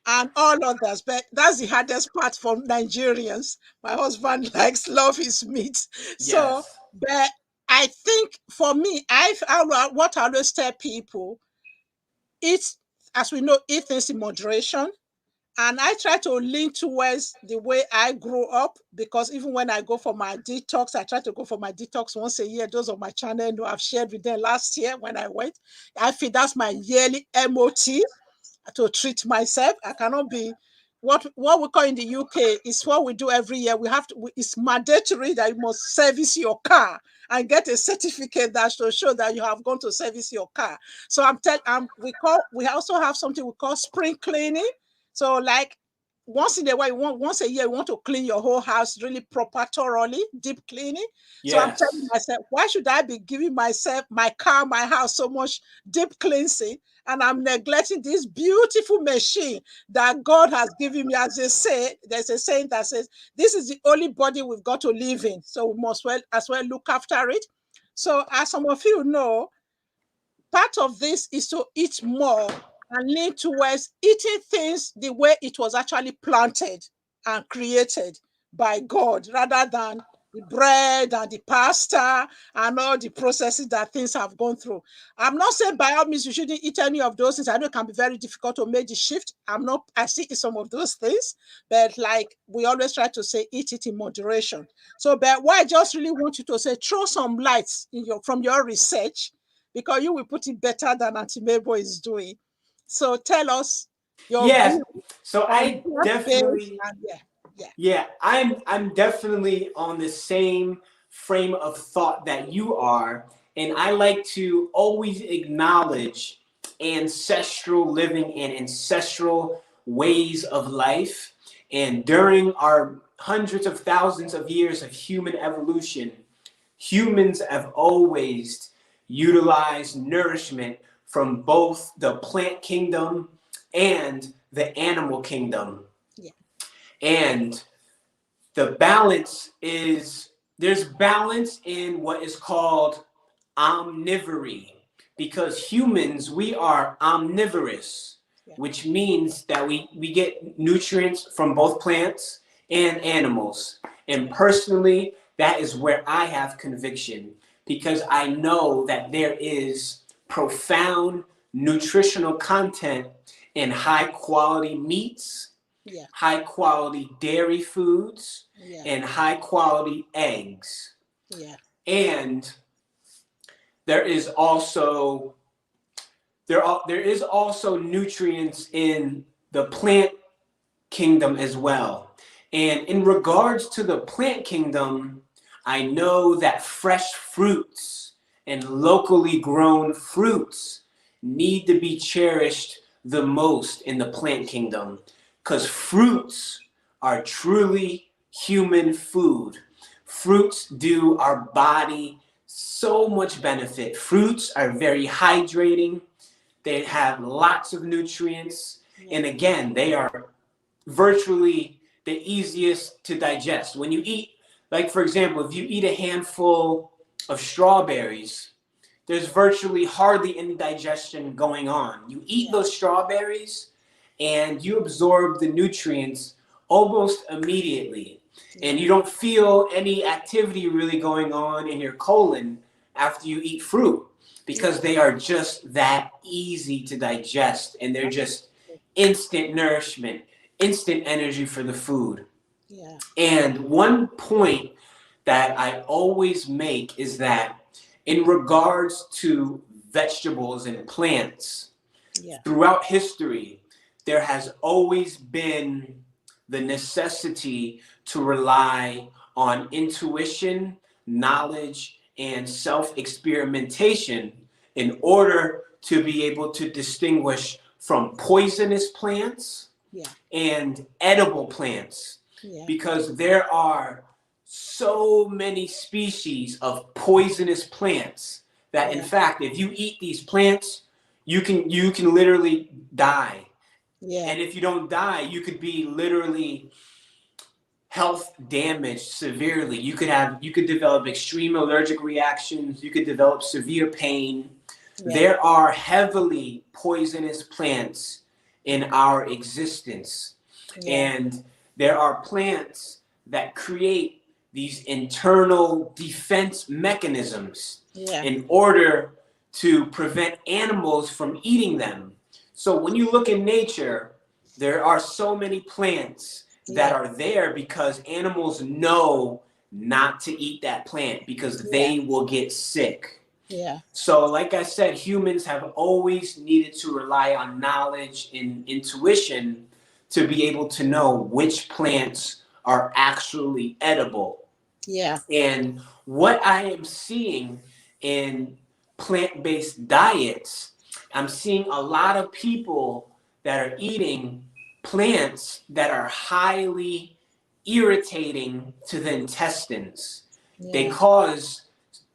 and all others, but that's the hardest part for Nigerians. My husband love his meat. So, but I think for me, what I always tell people, as we know, eat things in moderation. And I try to lean towards the way I grew up, because even when I go for my detox, I try to go for my detox once a year. Those on my channel know I've shared with them last year when I went. I feel that's my yearly MOT to treat myself. I cannot be what we call in the UK is what we do every year. It's mandatory that you must service your car and get a certificate that will show that you have gone to service your car. So we also have something we call spring cleaning. So like once a year, you want to clean your whole house really proper, thoroughly, deep cleaning. So I'm telling myself, why should I be giving myself, my car, my house so much deep cleansing, and I'm neglecting this beautiful machine that God has given me? As they say, there's a saying that says, this is the only body we've got to live in, so we must as well look after it. So as some of you know, part of this is to eat more and lean towards eating things the way it was actually planted and created by God, rather than the bread and the pasta and all the processes that things have gone through. I'm not saying by all means you shouldn't eat any of those things. I know it can be very difficult to make the shift. I see some of those things, but like we always try to say, eat it in moderation. So, but what I just really want you to say, throw some lights from your research, because you will put it better than Auntie Mabel is doing. So tell us, Your Yes. view So on I plant-based definitely, and yeah. yeah, I'm definitely on the same frame of thought that you are, and I like to always acknowledge ancestral living and ancestral ways of life. And during our hundreds of thousands of years of human evolution, humans have always utilized nourishment from both the plant kingdom and the animal kingdom. Yeah. And the balance is, there's balance in what is called omnivory, because humans, we are omnivorous, Yeah. which means that we get nutrients from both plants and animals. And personally, that is where I have conviction, because I know that there is profound nutritional content in high quality meats, Yeah. high quality dairy foods, Yeah. and high quality eggs. Yeah. And there is also there is also nutrients in the plant kingdom as well. And in regards to the plant kingdom, I know that fresh fruits and locally grown fruits need to be cherished the most in the plant kingdom, because fruits are truly human food. Fruits do our body so much benefit. Fruits are very hydrating. They have lots of nutrients. And again, they are virtually the easiest to digest. When you eat, like for example, if you eat a handful of strawberries, there's virtually hardly any digestion going on. You eat those strawberries and you absorb the nutrients almost immediately. And you don't feel any activity really going on in your colon after you eat fruit, because they are just that easy to digest, and they're just instant nourishment, instant energy for the food. Yeah. And one point that I always make is that in regards to vegetables and plants, throughout history, there has always been the necessity to rely on intuition, knowledge, and self-experimentation in order to be able to distinguish from poisonous plants and edible plants, because there are so many species of poisonous plants that in fact, if you eat these plants, you can literally die. And if you don't die, you could be literally health damaged severely. You could develop extreme allergic reactions, you could develop severe pain. There are heavily poisonous plants in our existence. And there are plants that create these internal defense mechanisms in order to prevent animals from eating them. So when you look in nature, there are so many plants that are there because animals know not to eat that plant because they will get sick. So like I said, humans have always needed to rely on knowledge and intuition to be able to know which plants are actually edible. And what I am seeing in plant-based diets, I'm seeing a lot of people that are eating plants that are highly irritating to the intestines. They cause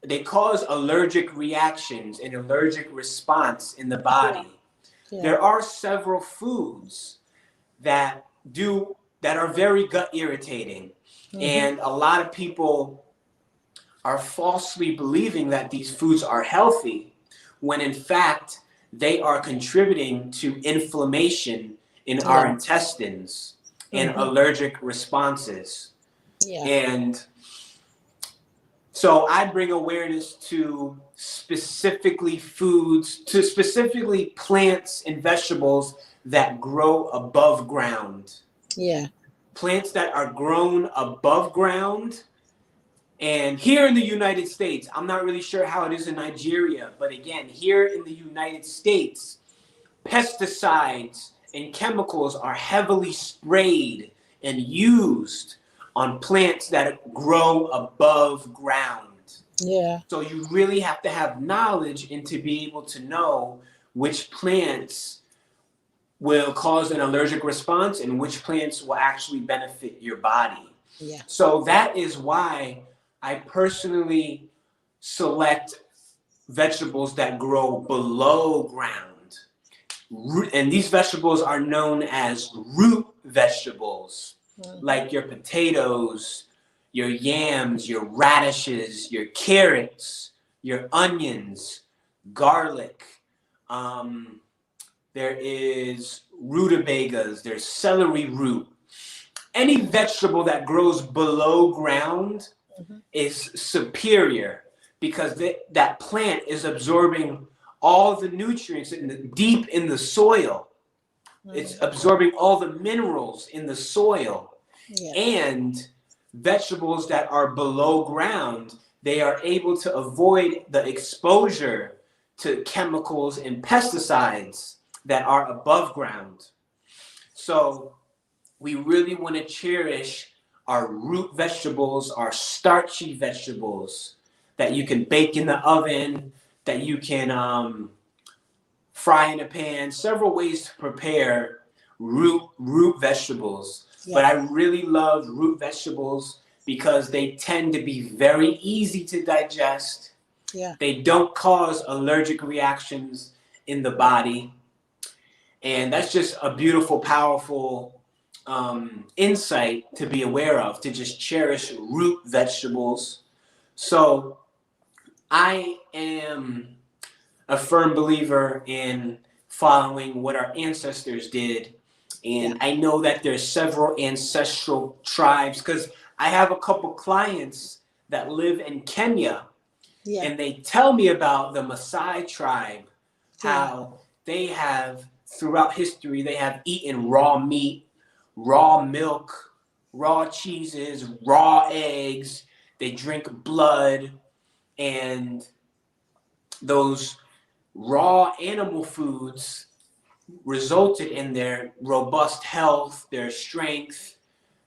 allergic reactions and allergic response in the body. There are several foods that are very gut irritating. And a lot of people are falsely believing that these foods are healthy, when in fact they are contributing to inflammation in our intestines and allergic responses. And so I bring awareness to specifically plants and vegetables that grow above ground. Plants that are grown above ground. And here in the United States, I'm not really sure how it is in Nigeria, but again, here in the United States, pesticides and chemicals are heavily sprayed and used on plants that grow above ground. Yeah. So you really have to have knowledge and to be able to know which plants will cause an allergic response and which plants will actually benefit your body. Yeah. So that is why I personally select vegetables that grow below ground. And these vegetables are known as root vegetables, like your potatoes, your yams, your radishes, your carrots, your onions, garlic. There is rutabagas, there's celery root. Any vegetable that grows below ground is superior because that plant is absorbing all the nutrients deep in the soil. It's absorbing all the minerals in the soil. Yeah. And vegetables that are below ground, they are able to avoid the exposure to chemicals and pesticides that are above ground. So we really want to cherish our root vegetables, our starchy vegetables that you can bake in the oven, that you can fry in a pan. Several ways to prepare root vegetables. Yeah. But I really love root vegetables because they tend to be very easy to digest. Yeah. They don't cause allergic reactions in the body. And that's just a beautiful, powerful insight to be aware of, to just cherish root vegetables. So I am a firm believer in following what our ancestors did. And I know that there's several ancestral tribes because I have a couple clients that live in Kenya. Yeah. And they tell me about the Maasai tribe, how they have, throughout history, they have eaten raw meat, raw milk, raw cheeses, raw eggs. They drink blood, and those raw animal foods resulted in their robust health, their strength,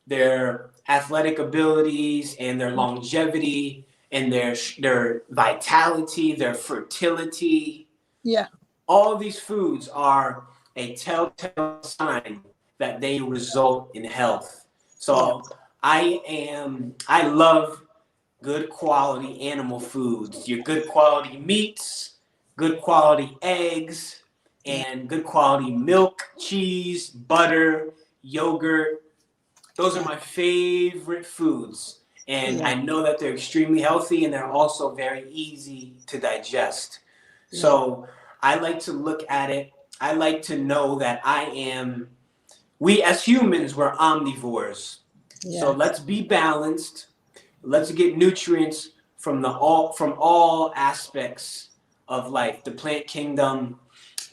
their athletic abilities, and their longevity, and their vitality, their fertility. Yeah. All these foods are a telltale sign that they result in health. So I love good quality animal foods, your good quality meats, good quality eggs, and good quality milk, cheese, butter, yogurt. Those are my favorite foods. And I know that they're extremely healthy and they're also very easy to digest. So I like to look at it. I like to know that we as humans, we're omnivores. So let's be balanced. Let's get nutrients from all aspects of life, the plant kingdom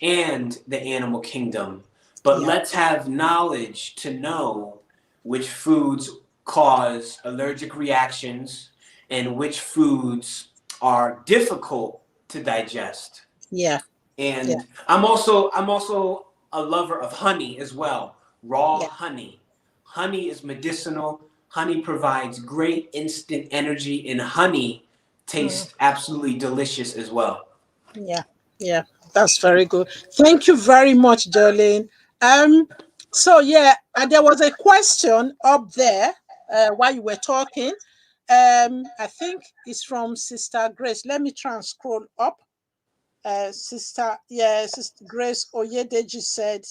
and the animal kingdom. But let's have knowledge to know which foods cause allergic reactions and which foods are difficult to digest. Yeah. And I'm also a lover of honey as well. Raw honey. Honey is medicinal. Honey provides great instant energy, and honey tastes absolutely delicious as well. Yeah. Yeah. That's very good. Thank you very much, Jolene. So there was a question up there while you were talking. I think it's from Sister Grace. Let me try and scroll up. Sister Grace Oyedeji said,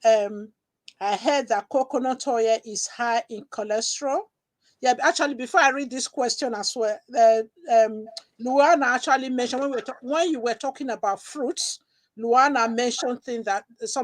I heard that coconut oil is high in cholesterol. Yeah, actually, before I read this question as well, Luana actually mentioned when you were talking about fruits, Luana mentioned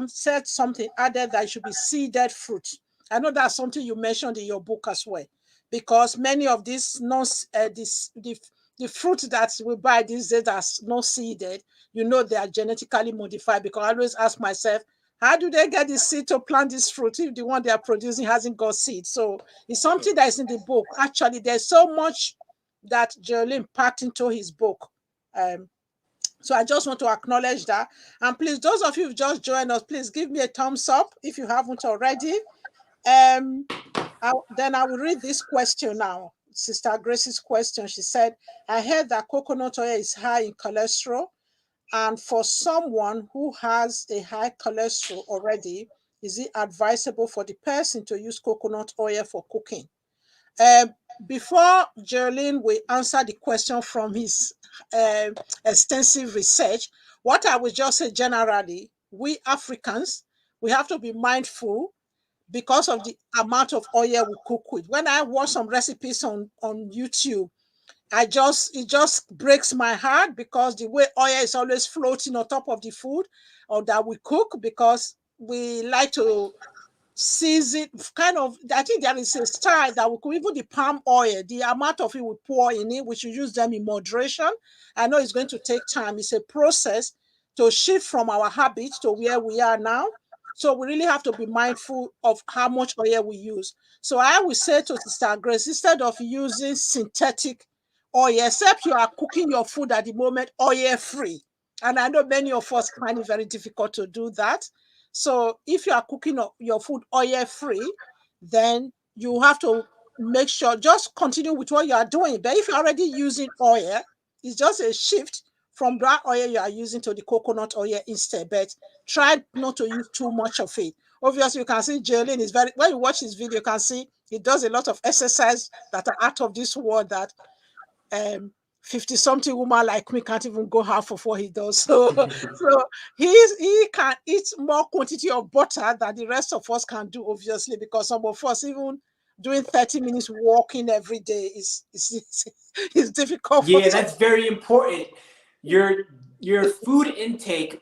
said something added that it should be seeded fruit. I know that's something you mentioned in your book as well, because many of these the fruit that we buy these days that's not seeded, they are genetically modified. Because I always ask myself, how do they get the seed to plant this fruit if the one they are producing hasn't got seed? So it's something that is in the book. Actually, there's so much that Jolene packed into his book. So I just want to acknowledge that. And please, those of you who've just joined us, please give me a thumbs up if you haven't already. Then I will read this question now. Sister Grace's question. She said, I heard that coconut oil is high in cholesterol. And for someone who has a high cholesterol already, is it advisable for the person to use coconut oil for cooking? Before Jalen will answer the question from his extensive research, what I would just say generally, we Africans, we have to be mindful because of the amount of oil we cook with. When I watch some recipes on YouTube, it just breaks my heart because the way oil is always floating on top of the food or that we cook, because we like to season kind of. I think there is a style that we could, even the palm oil, the amount of it we pour in it, we should use them in moderation. I know it's going to take time. It's a process to shift from our habits to where we are now. So we really have to be mindful of how much oil we use. So I would say to Sister Grace, instead of using synthetic oil, except you are cooking your food at the moment oil free. And I know many of us find it very difficult to do that. So if you are cooking your food oil free, then you have to make sure, just continue with what you are doing. But if you're already using oil, it's just a shift from that oil you are using to the coconut oil instead. But try not to use too much of it. Obviously, you can see Jalen is very, when you watch his video, you can see he does a lot of exercise that are out of this world that 50-something woman like me can't even go half of what he does. So, so he can eat more quantity of butter than the rest of us can do, obviously, because some of us even doing 30 minutes walking every day is difficult for Yeah, some. that's very important. Your food intake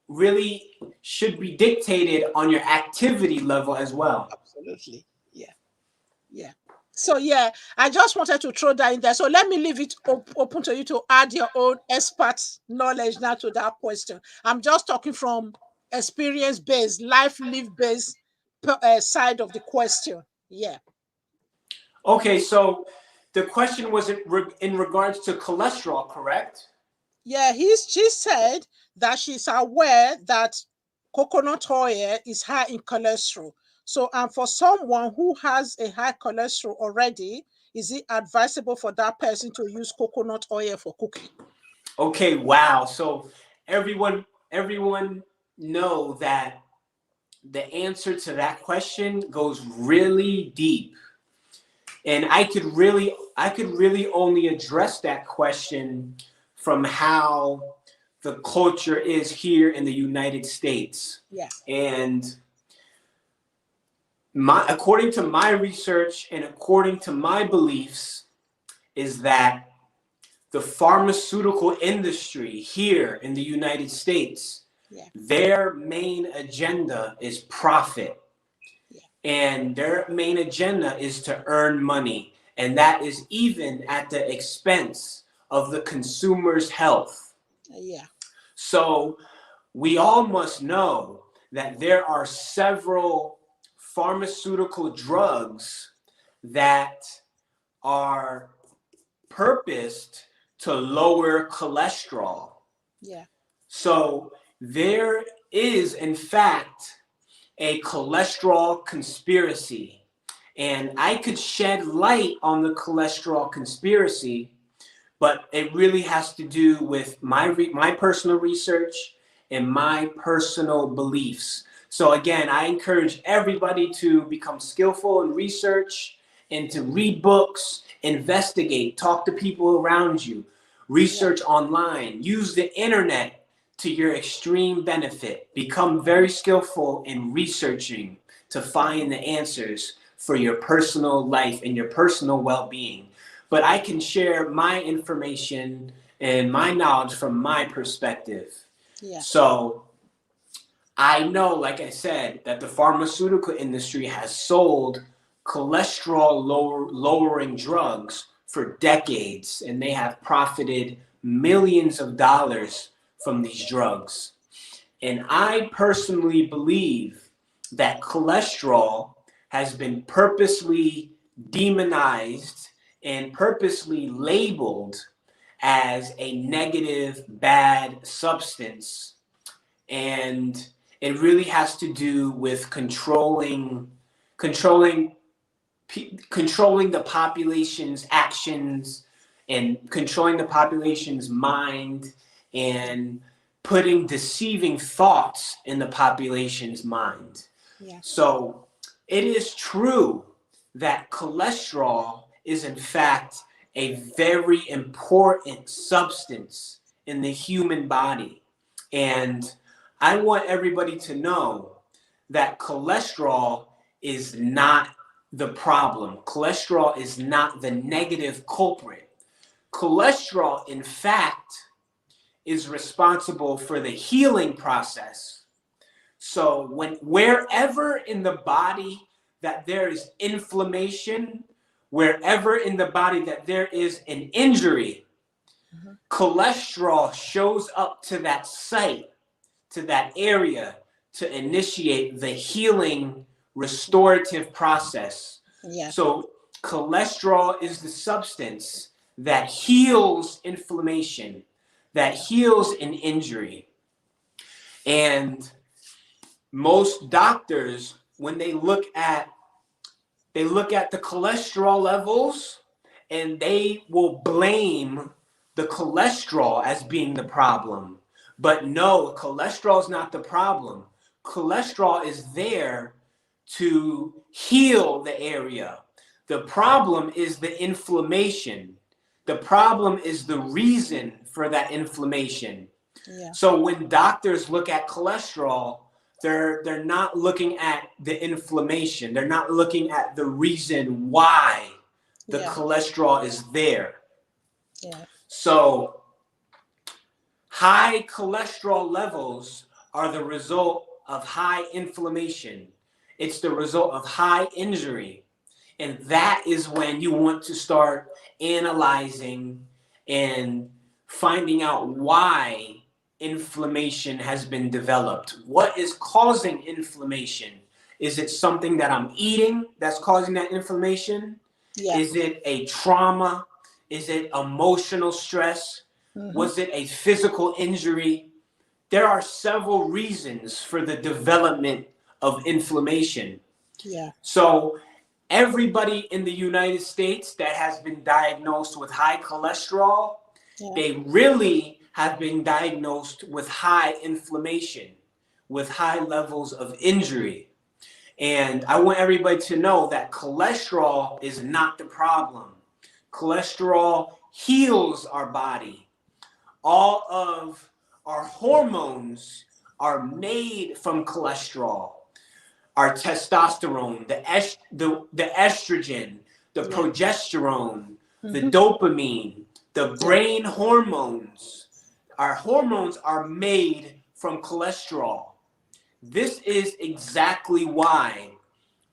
really should be dictated on your activity level as well. Absolutely. Yeah. Yeah. So yeah, I just wanted to throw that in there. So let me leave it open to you to add your own expert knowledge now to that question. I'm just talking from experience-based, life-lived-based side of the question. Yeah. Okay, so the question was in regards to cholesterol, correct? Yeah, she said that she's aware that coconut oil is high in cholesterol. So, and for someone who has a high cholesterol already, is it advisable for that person to use coconut oil for cooking? Okay, wow. So everyone know that the answer to that question goes really deep. And I could really only address that question from how the culture is here in the United States. Yeah. And according to my research and according to my beliefs is that the pharmaceutical industry here in the United States, their main agenda is profit. And their main agenda is to earn money. And that is even at the expense of the consumer's health. Yeah. So we all must know that there are several pharmaceutical drugs that are purposed to lower cholesterol. Yeah. So there is, in fact, a cholesterol conspiracy. And I could shed light on the cholesterol conspiracy, but it really has to do with my personal research and my personal beliefs. So again, I encourage everybody to become skillful in research and to read books, investigate, talk to people around you, research online, use the internet to your extreme benefit. Become very skillful in researching to find the answers for your personal life and your personal well-being. But I can share my information and my knowledge from my perspective. Yeah. So I know, like I said, that the pharmaceutical industry has sold cholesterol lowering drugs for decades, and they have profited millions of dollars from these drugs. And I personally believe that cholesterol has been purposely demonized and purposely labeled as a negative, bad substance. And it really has to do with controlling the population's actions and controlling the population's mind and putting deceiving thoughts in the population's mind. Yeah. So it is true that cholesterol is in fact a very important substance in the human body. And I want everybody to know that cholesterol is not the problem. Cholesterol is not the negative culprit. Cholesterol, in fact, is responsible for the healing process. So wherever in the body that there is inflammation, wherever in the body that there is an injury, cholesterol shows up to that site, to that area, to initiate the healing restorative process. Yeah. So cholesterol is the substance that heals inflammation, that heals an injury. And most doctors, when they look at the cholesterol levels, and they will blame the cholesterol as being the problem. But no, cholesterol is not the problem. Cholesterol is there to heal the area. The problem is the inflammation. The problem is the reason for that inflammation. Yeah. So when doctors look at cholesterol, they're not looking at the inflammation. They're not looking at the reason why the cholesterol is there. Yeah. So high cholesterol levels are the result of high inflammation. It's the result of high injury. And that is when you want to start analyzing and finding out why inflammation has been developed. What is causing inflammation? Is it something that I'm eating that's causing that inflammation? Yeah. Is it a trauma? Is it emotional stress? Was it a physical injury? There are several reasons for the development of inflammation. Yeah. So everybody in the United States that has been diagnosed with high cholesterol, they really have been diagnosed with high inflammation, with high levels of injury. And I want everybody to know that cholesterol is not the problem. Cholesterol heals our body. All of our hormones are made from cholesterol. Our testosterone, the estrogen, the progesterone, the dopamine, the brain hormones. Our hormones are made from cholesterol. This is exactly why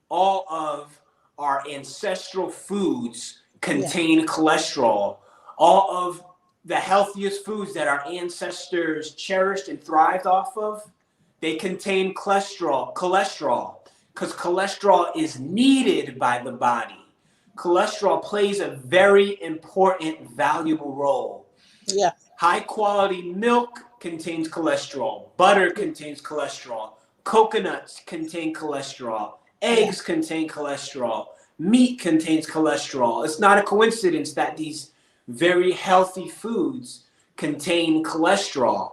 all of our ancestral foods contain cholesterol. All of the healthiest foods that our ancestors cherished and thrived off of, they contain cholesterol, because cholesterol is needed by the body. Cholesterol plays a very important, valuable role. Yeah. High quality milk contains cholesterol. Butter contains cholesterol. Coconuts contain cholesterol. Eggs contain cholesterol. Meat contains cholesterol. It's not a coincidence that these very healthy foods contain cholesterol.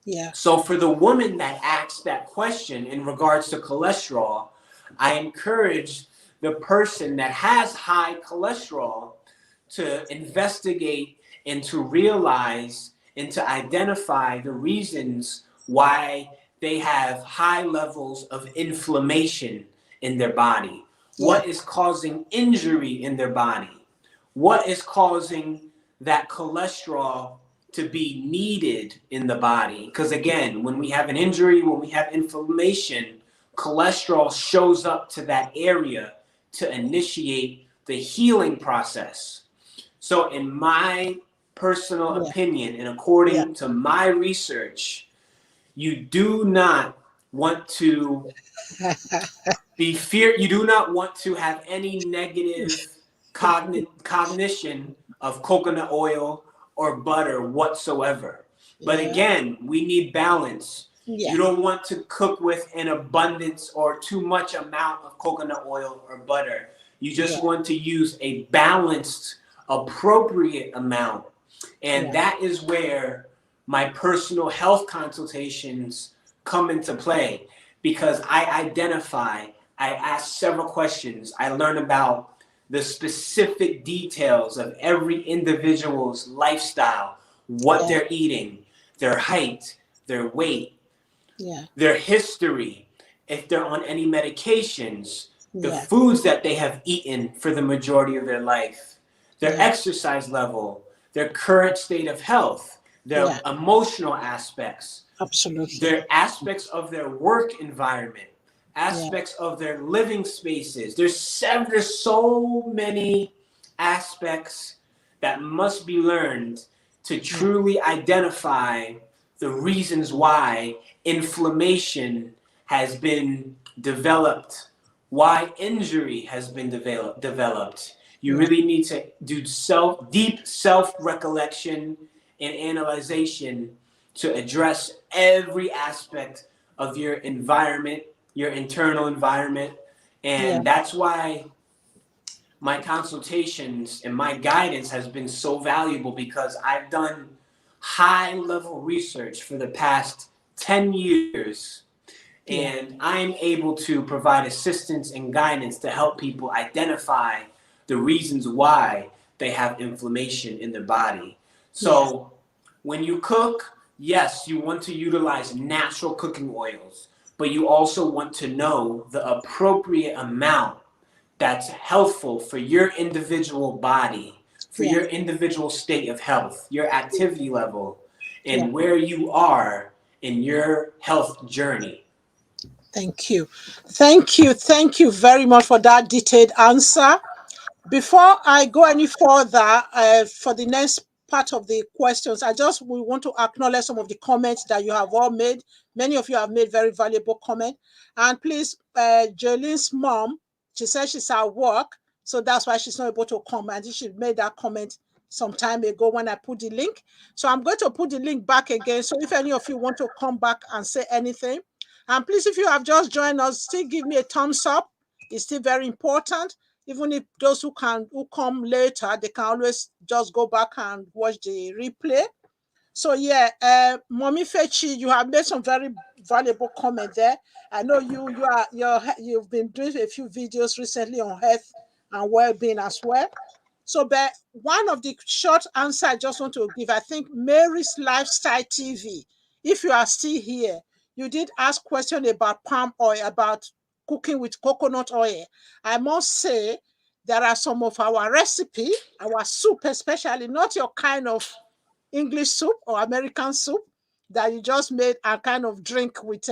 Yeah. So for the woman that asks that question in regards to cholesterol, I encourage the person that has high cholesterol to investigate and to realize and to identify the reasons why they have high levels of inflammation in their body. What is causing injury in their body? What is causing that cholesterol to be needed in the body? Because again, when we have an injury, when we have inflammation, cholesterol shows up to that area to initiate the healing process. So in my personal opinion, and according to my research, you do not want to you do not want to have any negative cognition of coconut oil or butter whatsoever. But Yeah. again, we need balance. Yeah. You don't want to cook with an abundance or too much amount of coconut oil or butter. You just want to use a balanced, appropriate amount. And that is where my personal health consultations come into play, because I identify, I ask several questions, I learn about the specific details of every individual's lifestyle, what they're eating, their height, their weight, their history, if they're on any medications, the foods that they have eaten for the majority of their life, their exercise level, their current state of health, their emotional aspects, Absolutely. their aspects of their work environment, aspects of their living spaces. There's so many aspects that must be learned to truly identify the reasons why inflammation has been developed, why injury has been developed. You really need to do deep self-recollection and analyzation to address every aspect of your environment, your internal environment. And that's why my consultations and my guidance has been so valuable, because I've done high level research for the past 10 years, and I'm able to provide assistance and guidance to help people identify the reasons why they have inflammation in their body. So when you cook, yes, you want to utilize natural cooking oils, but you also want to know the appropriate amount that's healthful for your individual body, for your individual state of health, your activity level, and where you are in your health journey. Thank you. Thank you. Thank you very much for that detailed answer. Before I go any further, for the next part of the questions, we want to acknowledge some of the comments that you have all made. Many of you have made very valuable comments. And please, Jolene's mom, she says she's at work, so that's why she's not able to come. And she made that comment some time ago when I put the link. So I'm going to put the link back again. So if any of you want to come back and say anything, and please, if you have just joined us, still give me a thumbs up. It's still very important. Even if those who come later, they can always just go back and watch the replay. So Mommy Fechi, you have made some very valuable comment there. I know you've been doing a few videos recently on health and well-being as well. So, but one of the short answer I just want to give, I think Mary's Lifestyle TV, if you are still here, you did ask question about palm oil, about cooking with coconut oil. I must say there are some of our recipe, our soup especially, not your kind of English soup or American soup that you just made and kind of drink with,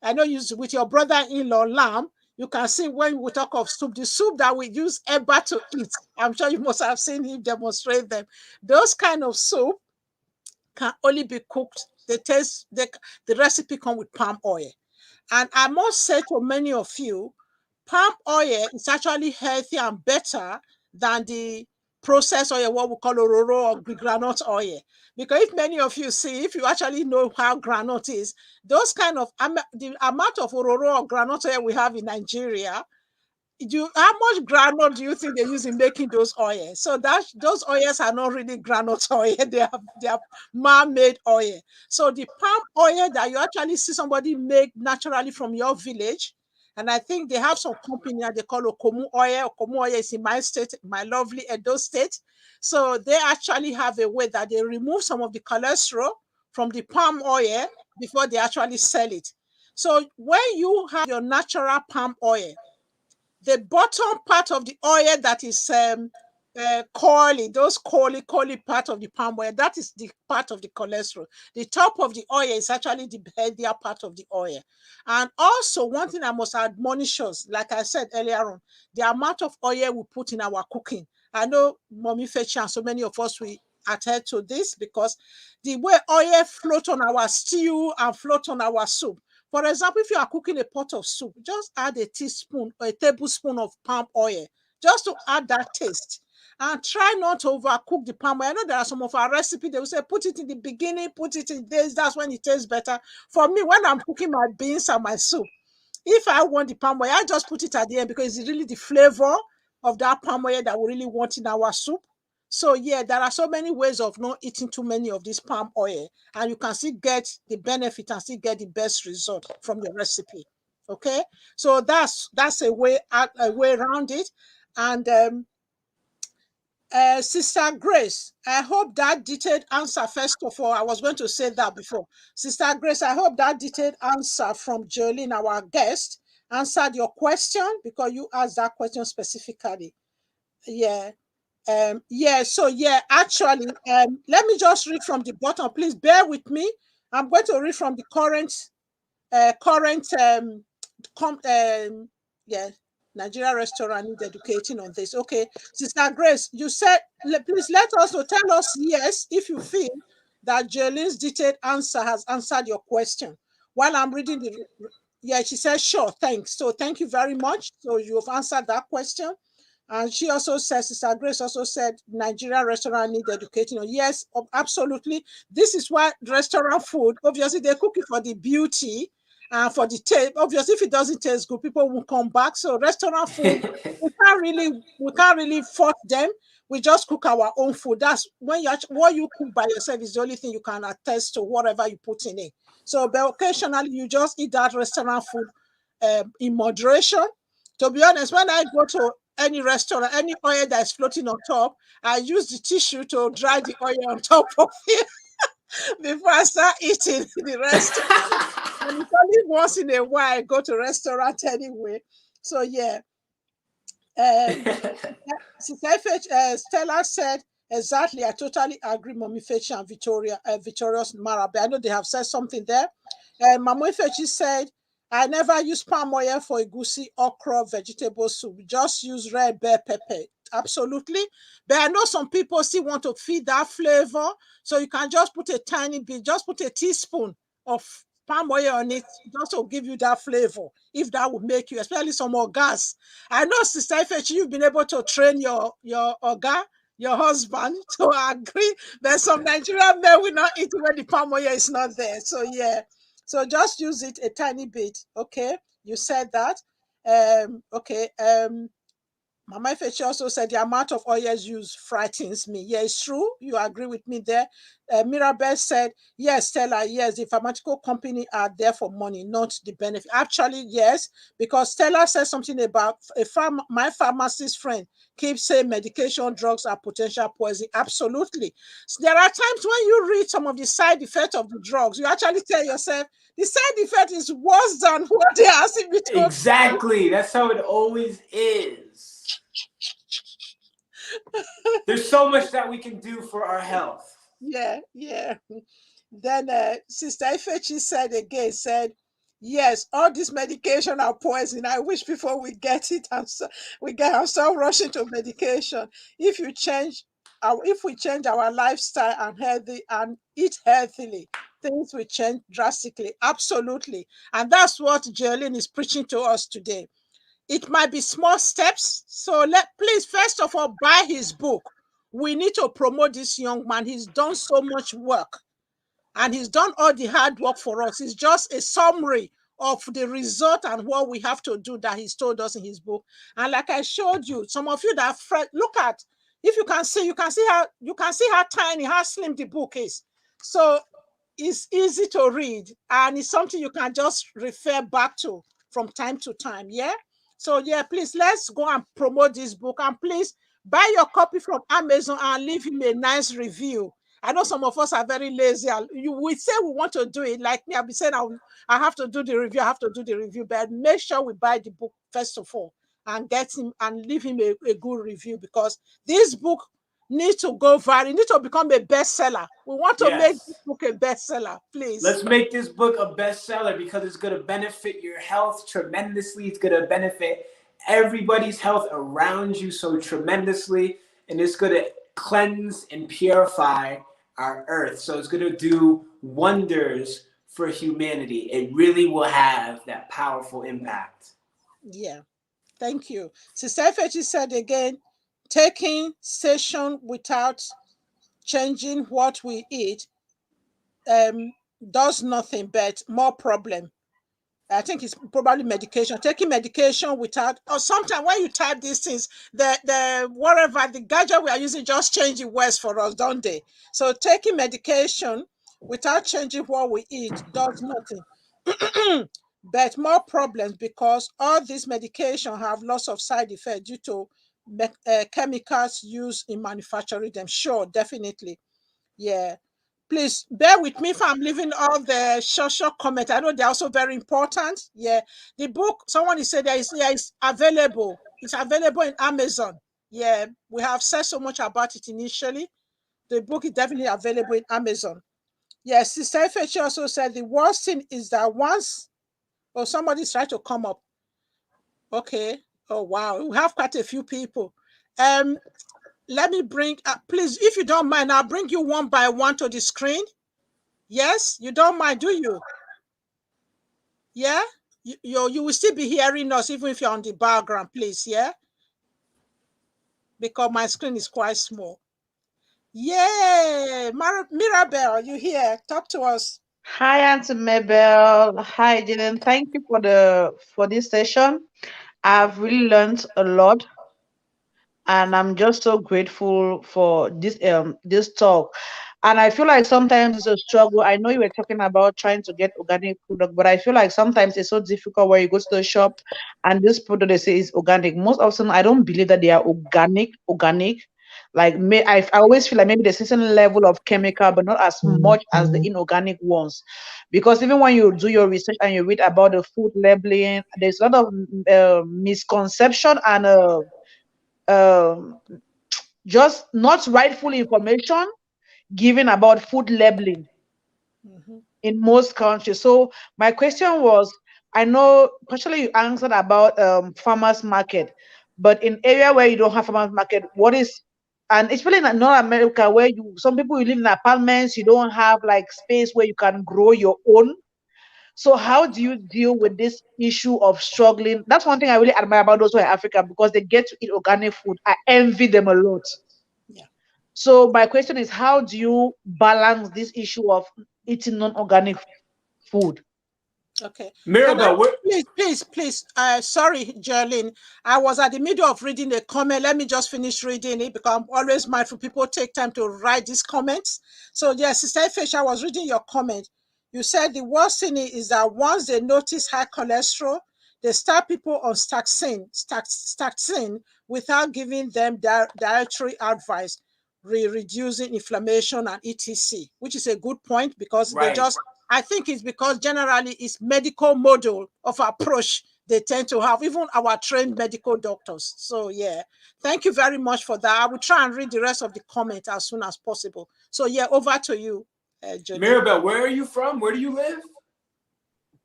I know you with your brother-in-law lamb. You can see when we talk of soup, the soup that we use ever to eat. I'm sure you must have seen him demonstrate them. Those kind of soup can only be cooked. The recipe come with palm oil. And I must say to many of you, palm oil is actually healthier and better than the processed oil, what we call ororo or granite oil. Because if many of you see, if you actually know how granite is, those kind of, the amount of ororo or granite oil we have in Nigeria, how much granite do you think they use in making those oils? So those oils are not really granite oil, they are man-made oil. So the palm oil that you actually see somebody make naturally from your village, and I think they have some company that they call Okomu oil. Okomu oil is in my state, my lovely Edo state. So they actually have a way that they remove some of the cholesterol from the palm oil before they actually sell it. So when you have your natural palm oil, the bottom part of the oil that is curly, those curly part of the palm oil, that is the part of the cholesterol. The top of the oil is actually the healthier part of the oil. And also, one thing I must admonish us, like I said earlier on, the amount of oil we put in our cooking. I know Mommy Fechi and so many of us, we adhere to this because the way oil float on our stew and float on our soup. For example, if you are cooking a pot of soup, just add a teaspoon or a tablespoon of palm oil, just to add that taste. And try not to overcook the palm oil. I know there are some of our recipes, they will say, put it in the beginning, put it in this, that's when it tastes better. For me, when I'm cooking my beans and my soup, if I want the palm oil, I just put it at the end because it's really the flavor of that palm oil that we really want in our soup. So yeah, there are so many ways of not eating too many of this palm oil, and you can still get the benefit and still get the best result from your recipe. Okay, so that's a way around it. And Sister Grace, I hope that detailed answer, first of all, I was going to say that before. Sister Grace, I hope that detailed answer from Jolene, our guest, answered your question, because you asked that question specifically. Yeah. So yeah, actually, let me just read from the bottom. Please bear with me. I'm going to read from the current yeah, Nigeria restaurant need educating on this. Okay, Sister Grace, you said, please let us know, tell us yes if you feel that Jolene's detailed answer has answered your question. While I'm reading the, yeah, she says sure, thanks. So thank you very much. So you have answered that question. And she also says, Sister Grace also said, Nigeria restaurant need educating. Yes, absolutely. This is why restaurant food, obviously they cook it for the beauty and for the taste. Obviously, if it doesn't taste good, people won't come back. So restaurant food, we can't really fault them. We just cook our own food. That's when what you cook by yourself is the only thing you can attest to, whatever you put in it. So, but occasionally you just eat that restaurant food in moderation. To be honest, when I go to any restaurant, any oil that is floating on top, I use the tissue to dry the oil on top of it before I start eating the restaurant. And it's only once in a while I go to restaurant anyway. So yeah. Stella said, exactly, I totally agree, Mommy Fechi and Victorious Marabe. I know they have said something there. Mommy Fechi said, I never use palm oil for egusi, okra, vegetable soup. Just use red bell pepper. Absolutely. But I know some people still want to feed that flavor. So you can just put a tiny bit, just put a teaspoon of palm oil on it, just to give you that flavor, if that would make you, especially some more gas. I know, Sister Ifechi, you've been able to train your oga, your husband, to agree that some Nigerian men will not eat when the palm oil is not there. So yeah, so just use it a tiny bit. Okay, you said that. Okay. Mama Ifechi also said the amount of oils used frightens me. Yeah, it's true. You agree with me there. Mirabel said, yes, Stella, yes, the pharmaceutical company are there for money, not the benefit. Actually, yes, because Stella said something about my pharmacist friend keeps saying medication, drugs are potential poison. Absolutely. So there are times when you read some of the side effects of the drugs, you actually tell yourself, the side effect is worse than what they are asking me to. Exactly. That's how it always is. There's so much that we can do for our health. Yeah. Then Sister Ifechi said, yes, all this medication are poison. I wish before we get it and start rushing to medication. If we change our lifestyle and eat healthily, things will change drastically. Absolutely. And that's what Jolene is preaching to us today. It might be small steps. So please, first of all, buy his book. We need to promote this young man. He's done so much work and he's done all the hard work for us. It's just a summary of the result and what we have to do that he's told us in his book. And like I showed you, some of you that look at, if you can see how tiny, how slim the book is. So it's easy to read and it's something you can just refer back to from time to time. Yeah. So yeah, please, let's go and promote this book, and please buy your copy from Amazon and leave him a nice review. I know some of us are very lazy. We say we want to do it. Like me, I'll be saying I have to do the review. But make sure we buy the book first of all and get him and leave him a good review, because this book needs to go viral. It needs to become a bestseller. We want to make this book a bestseller, please. Let's make this book a bestseller, because it's going to benefit your health tremendously. It's going to benefit everybody's health around you so tremendously. And it's going to cleanse and purify our earth. So it's going to do wonders for humanity. It really will have that powerful impact. Yeah. Thank you. Sister Ifechi said again, taking station without changing what we eat does nothing but more problem. I think it's probably medication. Taking medication without, or sometimes when you type these things, the whatever the gadget we are using just change the words for us, don't they? So taking medication without changing what we eat does nothing, but more problems, because all these medication have lots of side effects due to chemicals used in manufacturing them. Sure, definitely, yeah. Please bear with me if I'm leaving all the short comments. I know they're also very important. Yeah. The book, someone is said it's available. It's available in Amazon. Yeah. We have said so much about it initially. The book is definitely available in Amazon. Yes. Sister Ifechi also said the worst thing is that once, oh, somebody's trying to come up. Okay. Oh, wow. We have quite a few people. Let me bring, please, if you don't mind, I'll bring you one by one to the screen. Yes, you don't mind, do you? Yeah, you will still be hearing us even if you're on the background, please. Yeah, because my screen is quite small. Yay, Mirabel, you here? Talk to us. Hi, Auntie Mabel. Hi, Jalen. Thank you for this session. I've really learned a lot, and I'm just so grateful for this talk. And I feel like sometimes it's a struggle. I know you were talking about trying to get organic product, but I feel like sometimes it's so difficult where you go to the shop and this product they say is organic. Most often, I don't believe that they are organic. Like I always feel like maybe there's a certain level of chemical, but not as much as the inorganic ones. Because even when you do your research and you read about the food labeling, there's a lot of misconception and um, just not rightful information given about food labeling in most countries. So my question was, I know partially you answered about farmers market, but in area where you don't have farmers market, what is, and especially in North America where some people you live in apartments, you don't have like space where you can grow your own. So how do you deal with this issue of struggling? That's one thing I really admire about those who are in Africa, because they get to eat organic food. I envy them a lot. Yeah. So my question is, how do you balance this issue of eating non-organic food? Okay. Can I Mirabel, what? please, sorry, Jerlyn. I was at the middle of reading a comment. Let me just finish reading it because I'm always mindful people take time to write these comments. So yes, Sister Fish, I was reading your comment. You said the worst thing is that once they notice high cholesterol, they start people on statin without giving them dietary advice, reducing inflammation and etc., which is a good point because they Right. just, I think it's because generally it's medical model of approach they tend to have, even our trained medical doctors. So yeah, thank you very much for that. I will try and read the rest of the comment as soon as possible. So yeah, over to you, Jolene. Mirabel, where are you from? Where do you live?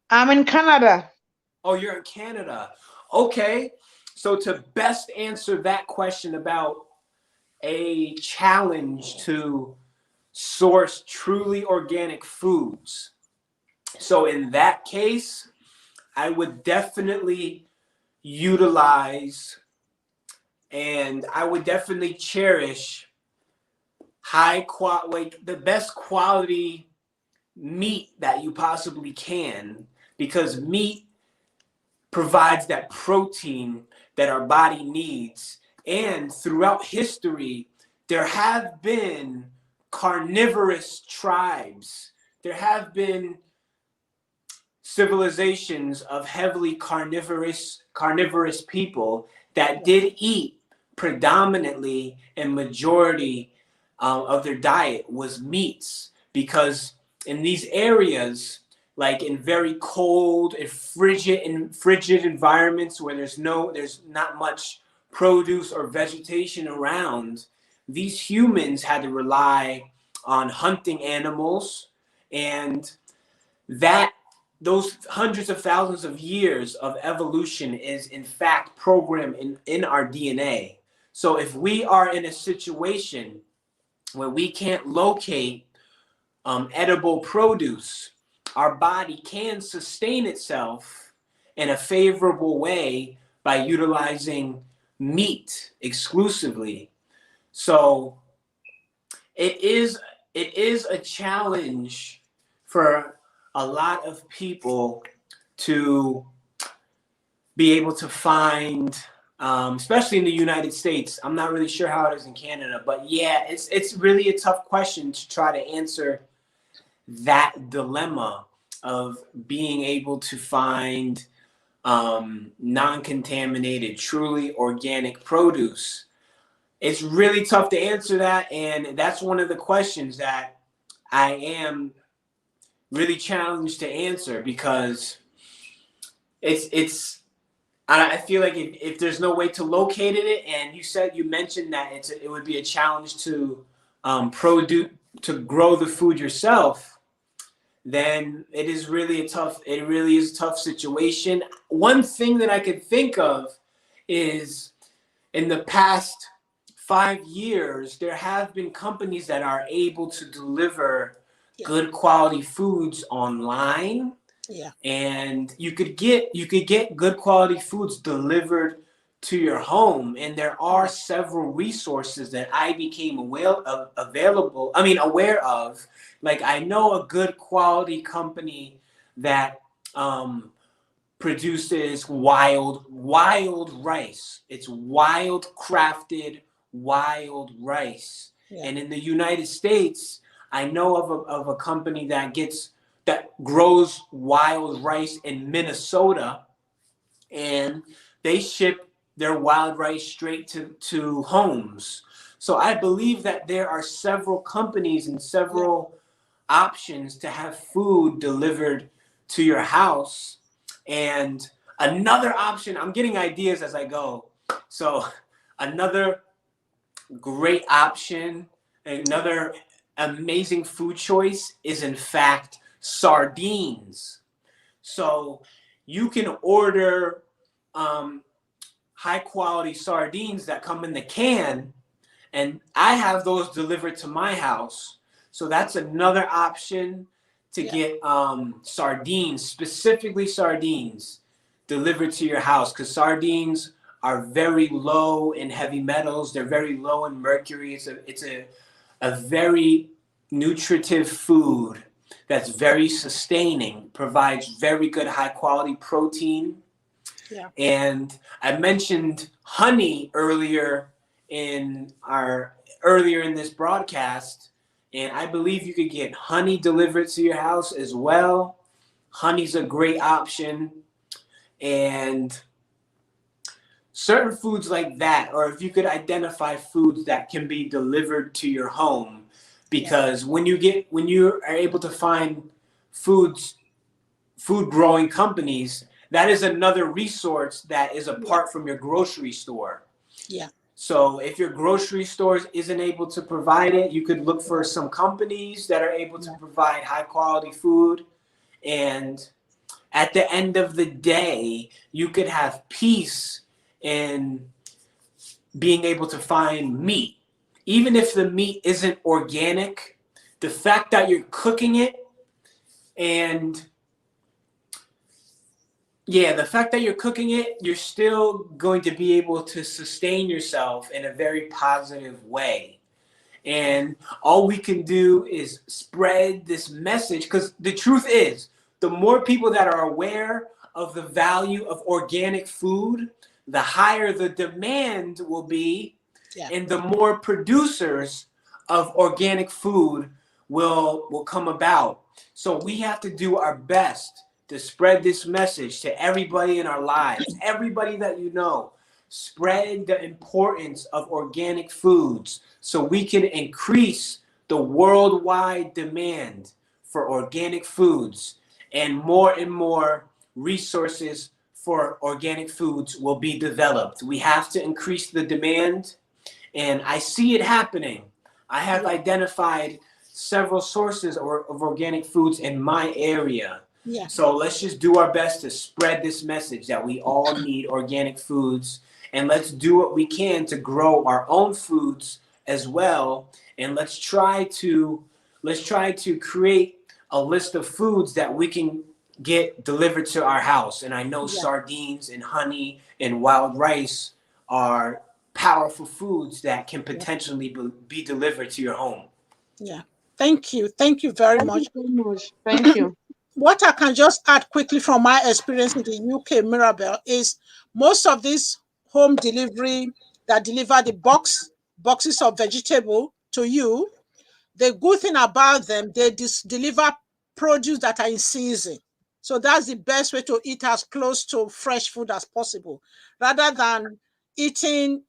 I'm in Canada. Oh, you're in Canada. Okay. So to best answer that question about a challenge to source truly organic foods. So in that case, I would definitely utilize and I would definitely cherish high quality, like the best quality meat that you possibly can, because meat provides that protein that our body needs. And throughout history, there have been carnivorous tribes. There have been civilizations of heavily carnivorous people that did eat predominantly and majority of their diet was meats, because in these areas, like in very cold and frigid environments where there's not much produce or vegetation around, these humans had to rely on hunting animals, and that those hundreds of thousands of years of evolution is in fact programmed in our DNA. So if we are in a situation where we can't locate edible produce, our body can sustain itself in a favorable way by utilizing meat exclusively. So it is a challenge for a lot of people to be able to find, especially in the United States. I'm not really sure how it is in Canada, but yeah, it's really a tough question to try to answer that dilemma of being able to find non-contaminated, truly organic produce. It's really tough to answer that, and that's one of the questions that I am really challenged to answer, because I feel like if there's no way to locate it, and you mentioned that it would be a challenge to grow the food yourself, then it really is a tough situation. One thing that I could think of is, in the past 5 years, there have been companies that are able to deliver good quality foods online. Yeah. And you could get good quality foods delivered to your home. And there are several resources that I became aware of. Like, I know a good quality company that produces wild rice. It's wild crafted wild rice. Yeah. And in the United States, I know of a company that grows wild rice in Minnesota, and they ship their wild rice straight to homes. So I believe that there are several companies and several options to have food delivered to your house. And another option, I'm getting ideas as I go. So another great option, another amazing food choice is, in fact, sardines. So you can order high quality sardines that come in the can, and I have those delivered to my house. So that's another option to get sardines, specifically sardines, delivered to your house, because sardines are very low in heavy metals. They're very low in mercury. It's a very nutritive food that's very sustaining, provides very good high quality protein. Yeah. And I mentioned honey earlier in this broadcast, and I believe you could get honey delivered to your house as well. Honey's a great option. And certain foods like that, or if you could identify foods that can be delivered to your home, because when you are able to find food growing companies, that is another resource that is apart from your grocery store. Yeah. So if your grocery store isn't able to provide it, you could look for some companies that are able to provide high quality food. And at the end of the day, you could have peace in being able to find meat. Even if the meat isn't organic, the fact that you're cooking it, and you're still going to be able to sustain yourself in a very positive way. And all we can do is spread this message, because the truth is, the more people that are aware of the value of organic food, the higher the demand will be, and the more producers of organic food will come about. So we have to do our best to spread this message to everybody in our lives, everybody that you know. Spread the importance of organic foods so we can increase the worldwide demand for organic foods, and more resources for organic foods will be developed. We have to increase the demand, and I see it happening. I have identified several sources of organic foods in my area. Yeah. So let's just do our best to spread this message that we all need organic foods, and let's do what we can to grow our own foods as well. And let's try to create a list of foods that we can get delivered to our house. And I know sardines and honey and wild rice are powerful foods that can potentially be delivered to your home. Yeah. Thank you. Thank you very much. Thank you so much. Thank you. What I can just add quickly from my experience in the UK, Mirabel, is most of these home delivery that deliver the boxes of vegetable to you, the good thing about them, they deliver produce that are in season. So that's the best way to eat as close to fresh food as possible. Rather than eating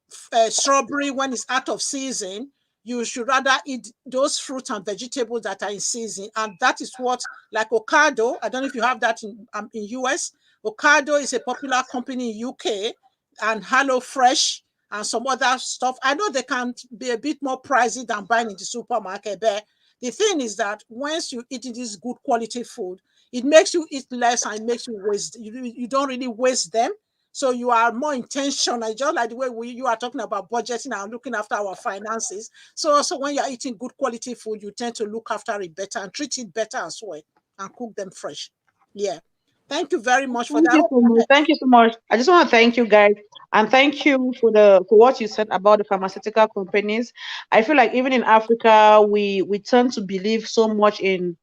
strawberry when it's out of season, you should rather eat those fruits and vegetables that are in season. And that is what, like Ocado, I don't know if you have that in US. Ocado is a popular company in UK, and Hello Fresh and some other stuff. I know they can be a bit more pricey than buying in the supermarket, but the thing is that once you eat this good quality food, it makes you eat less and it makes you waste. You don't really waste them. So you are more intentional, just like the way you are talking about budgeting and looking after our finances. So also when you're eating good quality food, you tend to look after it better and treat it better as well and cook them fresh. Yeah. Thank you very much for Thank that. you so much. Thank you so much. I just want to thank you guys and thank you for what you said about the pharmaceutical companies. I feel like even in Africa, we tend to believe so much in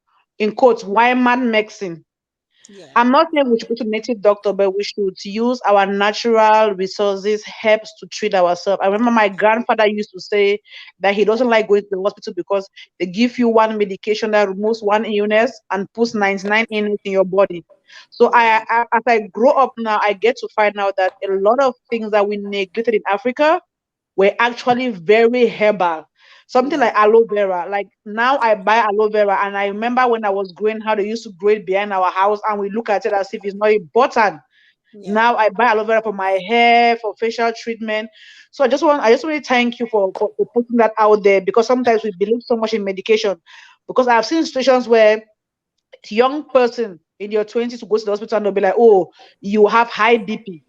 quotes, why man medicine. Yeah. I'm not saying we should go to native doctor, but we should use our natural resources, herbs to treat ourselves. I remember my grandfather used to say that he doesn't like going to the hospital because they give you one medication that removes one illness and puts 99 illness in your body. So Yeah. as I grow up now, I get to find out that a lot of things that we neglected in Africa were actually very herbal. Something Yeah. like aloe vera. Like now I buy aloe vera and I remember when I was growing how they used to grow it behind our house and we look at it as if it's not important. Yeah. Now I buy aloe vera for my hair, for facial treatment. So I just want to thank you for putting that out there because sometimes we believe so much in medication. Because I've seen situations where young person in your 20s to go to the hospital and they'll be like, oh, you have high BP.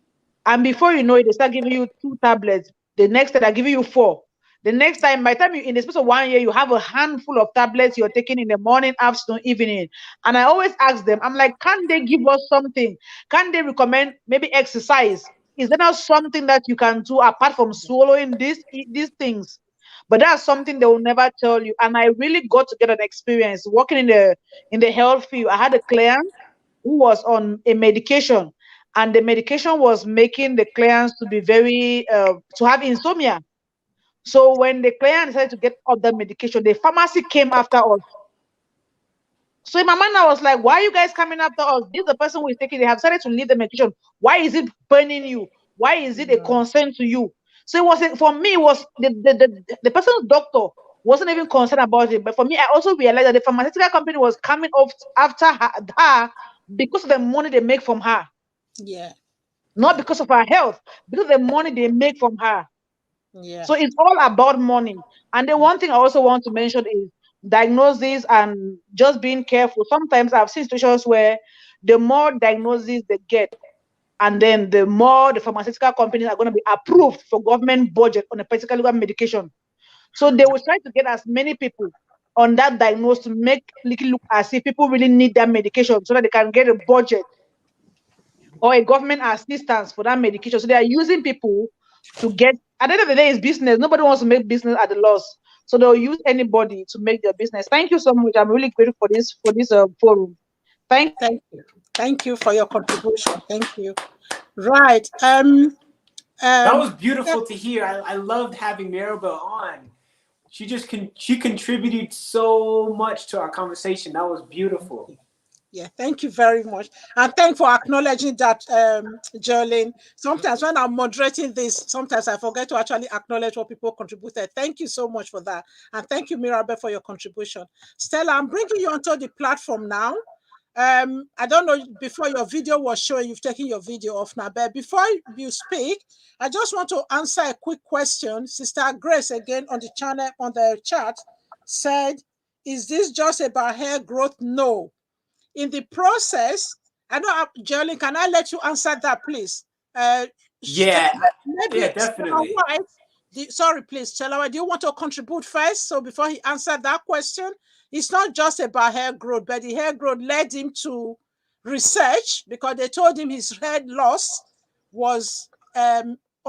And before you know it, they start giving you 2 tablets. The next time they're giving you 4. The next time, by the time you in the space of 1 year, you have a handful of tablets you're taking in the morning, afternoon, evening. And I always ask them, I'm like, can they give us something? Can they recommend maybe exercise? Is there not something that you can do apart from swallowing these things? But that's something they will never tell you. And I really got to get an experience working in the health field. I had a client who was on a medication, and the medication was making the clients to be very to have insomnia. So when the client decided to get off the medication, the pharmacy came after us. So in my mind, I was like, why are you guys coming after us? This is the person who is taking, they have started to leave the medication. Why is it burning you? Why is it a concern to you? So it was for me, it was the person's doctor wasn't even concerned about it. But for me, I also realized that the pharmaceutical company was coming off after her because of the money they make from her. Yeah. Not because of her health, because of the money they make from her. Yeah. So it's all about money. And the one thing I also want to mention is diagnosis and just being careful. Sometimes I've seen situations where the more diagnoses they get, and then the more the pharmaceutical companies are going to be approved for government budget on a particular medication. So they will try to get as many people on that diagnosis to make it look as if people really need that medication so that they can get a budget or a government assistance for that medication. So they are using people to get, at the end of the day, it's business. Nobody wants to make business at a loss. So they'll use anybody to make their business. Thank you so much. I'm really grateful for this forum. Thank Thank you. Thank you for your contribution. Thank you. Right. That was Yeah, beautiful to hear. I loved having Mabel on. She contributed so much to our conversation. That was beautiful. yeah, thank you very much. And thank for acknowledging that, Jolene. Sometimes when I'm moderating this, sometimes I forget to actually acknowledge what people contributed. Thank you so much for that. And thank you, Mirabel, for your contribution. Stella, I'm bringing you onto the platform now. I don't know, before your video was showing, you've taken your video off now, but before you speak, I just want to answer a quick question. Sister Grace, again, on the channel, on the chat, said, is this just about hair growth? No. In the process, I know, Jolene, can I let you answer that, please? Yeah, Maybe yeah, definitely. sorry, please, Chelawa, do you want to contribute first? So before he answered that question, it's not just about hair growth, but the hair growth led him to research because they told him his hair loss was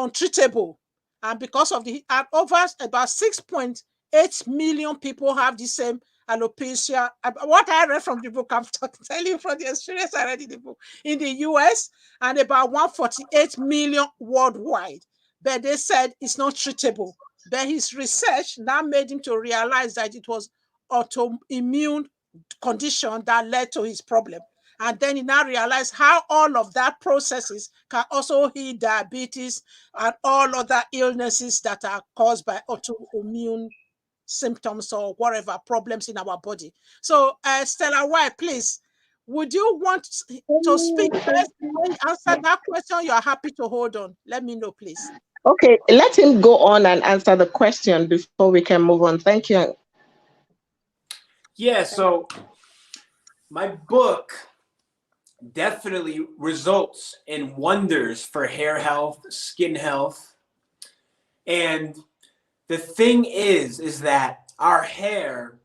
untreatable. And because of and over about 6.8 million people have the same alopecia. What I read from the book, I'm telling you from the experience I read in the book, in the US, and about 148 million worldwide. But they said it's not treatable. But his research now made him to realize that it was autoimmune condition that led to his problem. And then he now realized how all of that processes can also heal diabetes and all other illnesses that are caused by autoimmune symptoms or whatever problems in our body. So, Stella White, please, would you want to speak first? When you answer that question, you are happy to hold on. Let me know, please. Okay, let him go on and answer the question before we can move on. Thank you. Yeah, so my book definitely results in wonders for hair health, skin health. And the thing is that our hair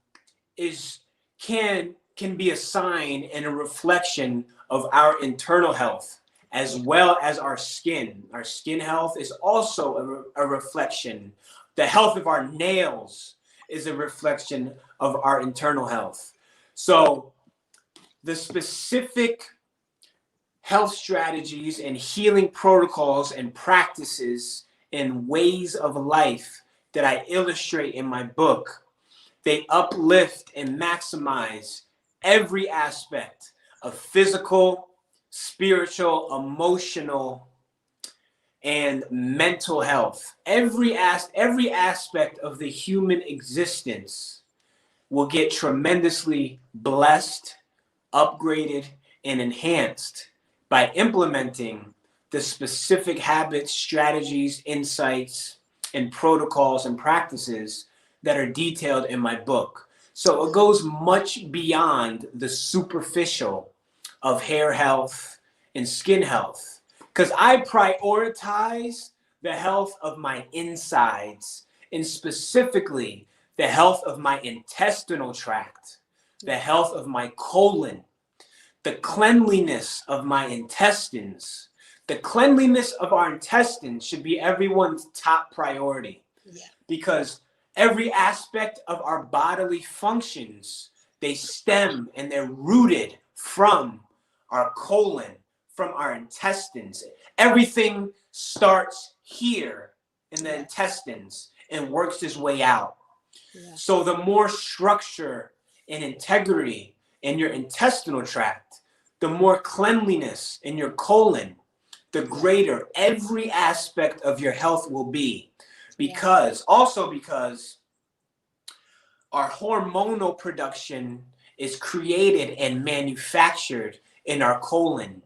can be a sign and a reflection of our internal health, as well as our skin. Our skin health is also a reflection. The health of our nails is a reflection of our internal health. So the specific health strategies and healing protocols and practices and ways of life that I illustrate in my book, they uplift and maximize every aspect of physical, spiritual, emotional, and mental health. Every aspect of the human existence will get tremendously blessed, upgraded, and enhanced by implementing the specific habits, strategies, insights, and protocols and practices that are detailed in my book. So it goes much beyond the superficial of hair health and skin health, because I prioritize the health of my insides, and specifically the health of my intestinal tract, the health of my colon, the cleanliness of my intestines. The cleanliness of our intestines should be everyone's top priority, because every aspect of our bodily functions, they stem and they're rooted from our colon, from our intestines. Everything starts here in the intestines and works its way out. So the more structure and integrity in your intestinal tract, the more cleanliness in your colon, the greater every aspect of your health will be. Because our hormonal production is created and manufactured in our colon.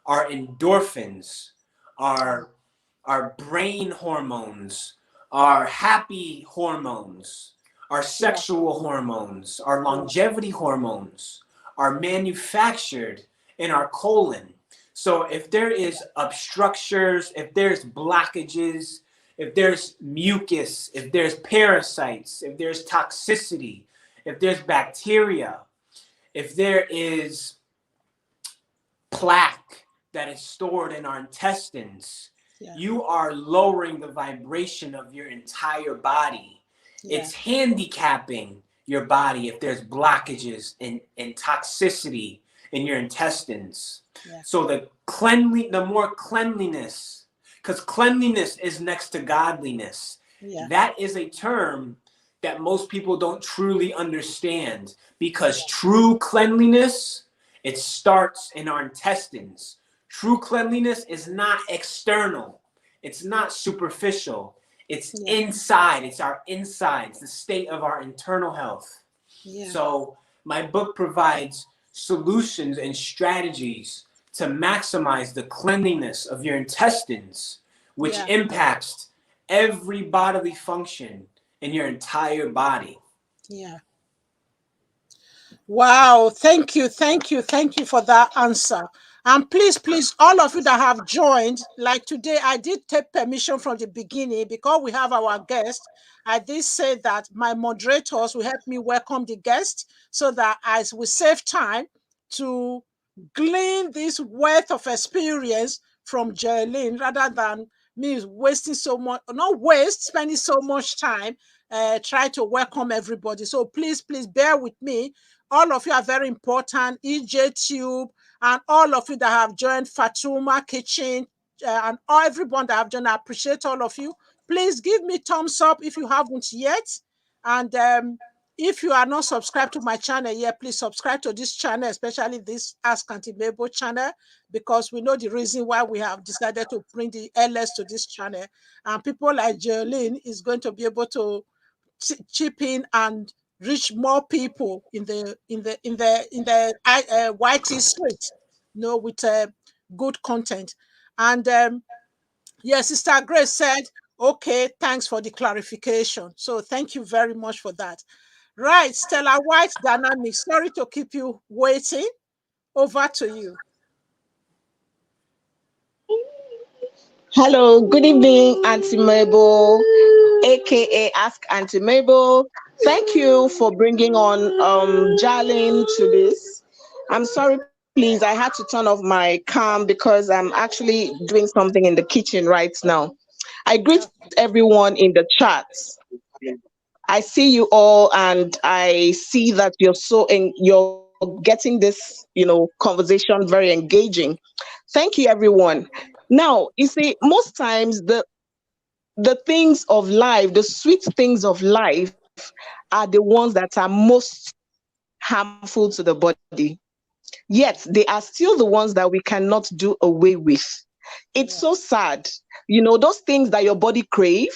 Our endorphins, our brain hormones, our happy hormones, our sexual hormones, our longevity hormones are manufactured in our colon. So if there is obstructions, if there's blockages, if there's mucus, if there's parasites, if there's toxicity, if there's bacteria, if there is plaque that is stored in our intestines, you are lowering the vibration of your entire body. It's handicapping your body if there's blockages and toxicity in your intestines. So the more cleanliness, because cleanliness is next to godliness. That is a term that most people don't truly understand, because true cleanliness, it starts in our intestines. True cleanliness is not external. It's not superficial. It's inside. It's our insides, the state of our internal health. So my book provides solutions and strategies to maximize the cleanliness of your intestines, which impacts every bodily function in your entire body. Wow, thank you for that answer. And please, all of you that have joined, like today, I did take permission from the beginning because we have our guest. I did say that my moderators will help me welcome the guest so that as we save time to glean this wealth of experience from Jalen rather than me wasting so much, not waste, spending so much time try to welcome everybody. So please bear with me. All of you are very important. EJ Tube and all of you that have joined, Fatuma Kitchen, and everyone that have joined. I appreciate all of you. Please give me thumbs up if you haven't yet. And if you are not subscribed to my channel yet, please subscribe to this channel, especially this Ask Auntie Mabel channel, because we know the reason why we have decided to bring the LS to this channel. And people like Jalen is going to be able to chip in and reach more people in the YT street, with good content. And yes, Sister Grace said, okay, thanks for the clarification. So thank you very much for that. Right, Stella White Dynamics. Sorry to keep you waiting. Over to you. Hello, good evening, Auntie Mabel, aka Ask Auntie Mabel. Thank you for bringing on Jalen to this. I'm sorry, please, I had to turn off my cam because I'm actually doing something in the kitchen right now. I greet everyone in the chat. I see you all, and I see that you're getting this, conversation very engaging. Thank you, everyone. Now, you see, most times the things of life, the sweet things of life, are the ones that are most harmful to the body. Yet they are still the ones that we cannot do away with. It's so sad. Those things that your body crave,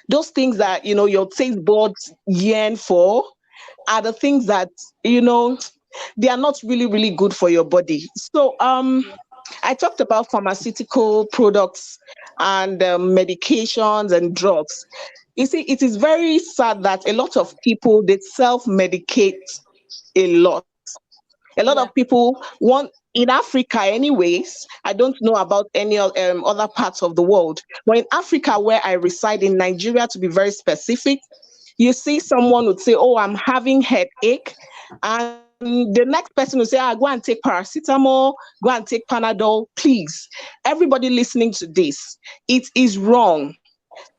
those things that your taste buds yearn for, are the things that they are not really, really good for your body. So I talked about pharmaceutical products and medications and drugs. You see, it is very sad that a lot of people, they self-medicate a lot. A lot of people want, in Africa anyways, I don't know about any other parts of the world, but in Africa, where I reside, in Nigeria to be very specific, you see someone would say, oh, I'm having headache, and the next person will say, go and take paracetamol, go and take Panadol. Please, everybody listening to this, it is wrong.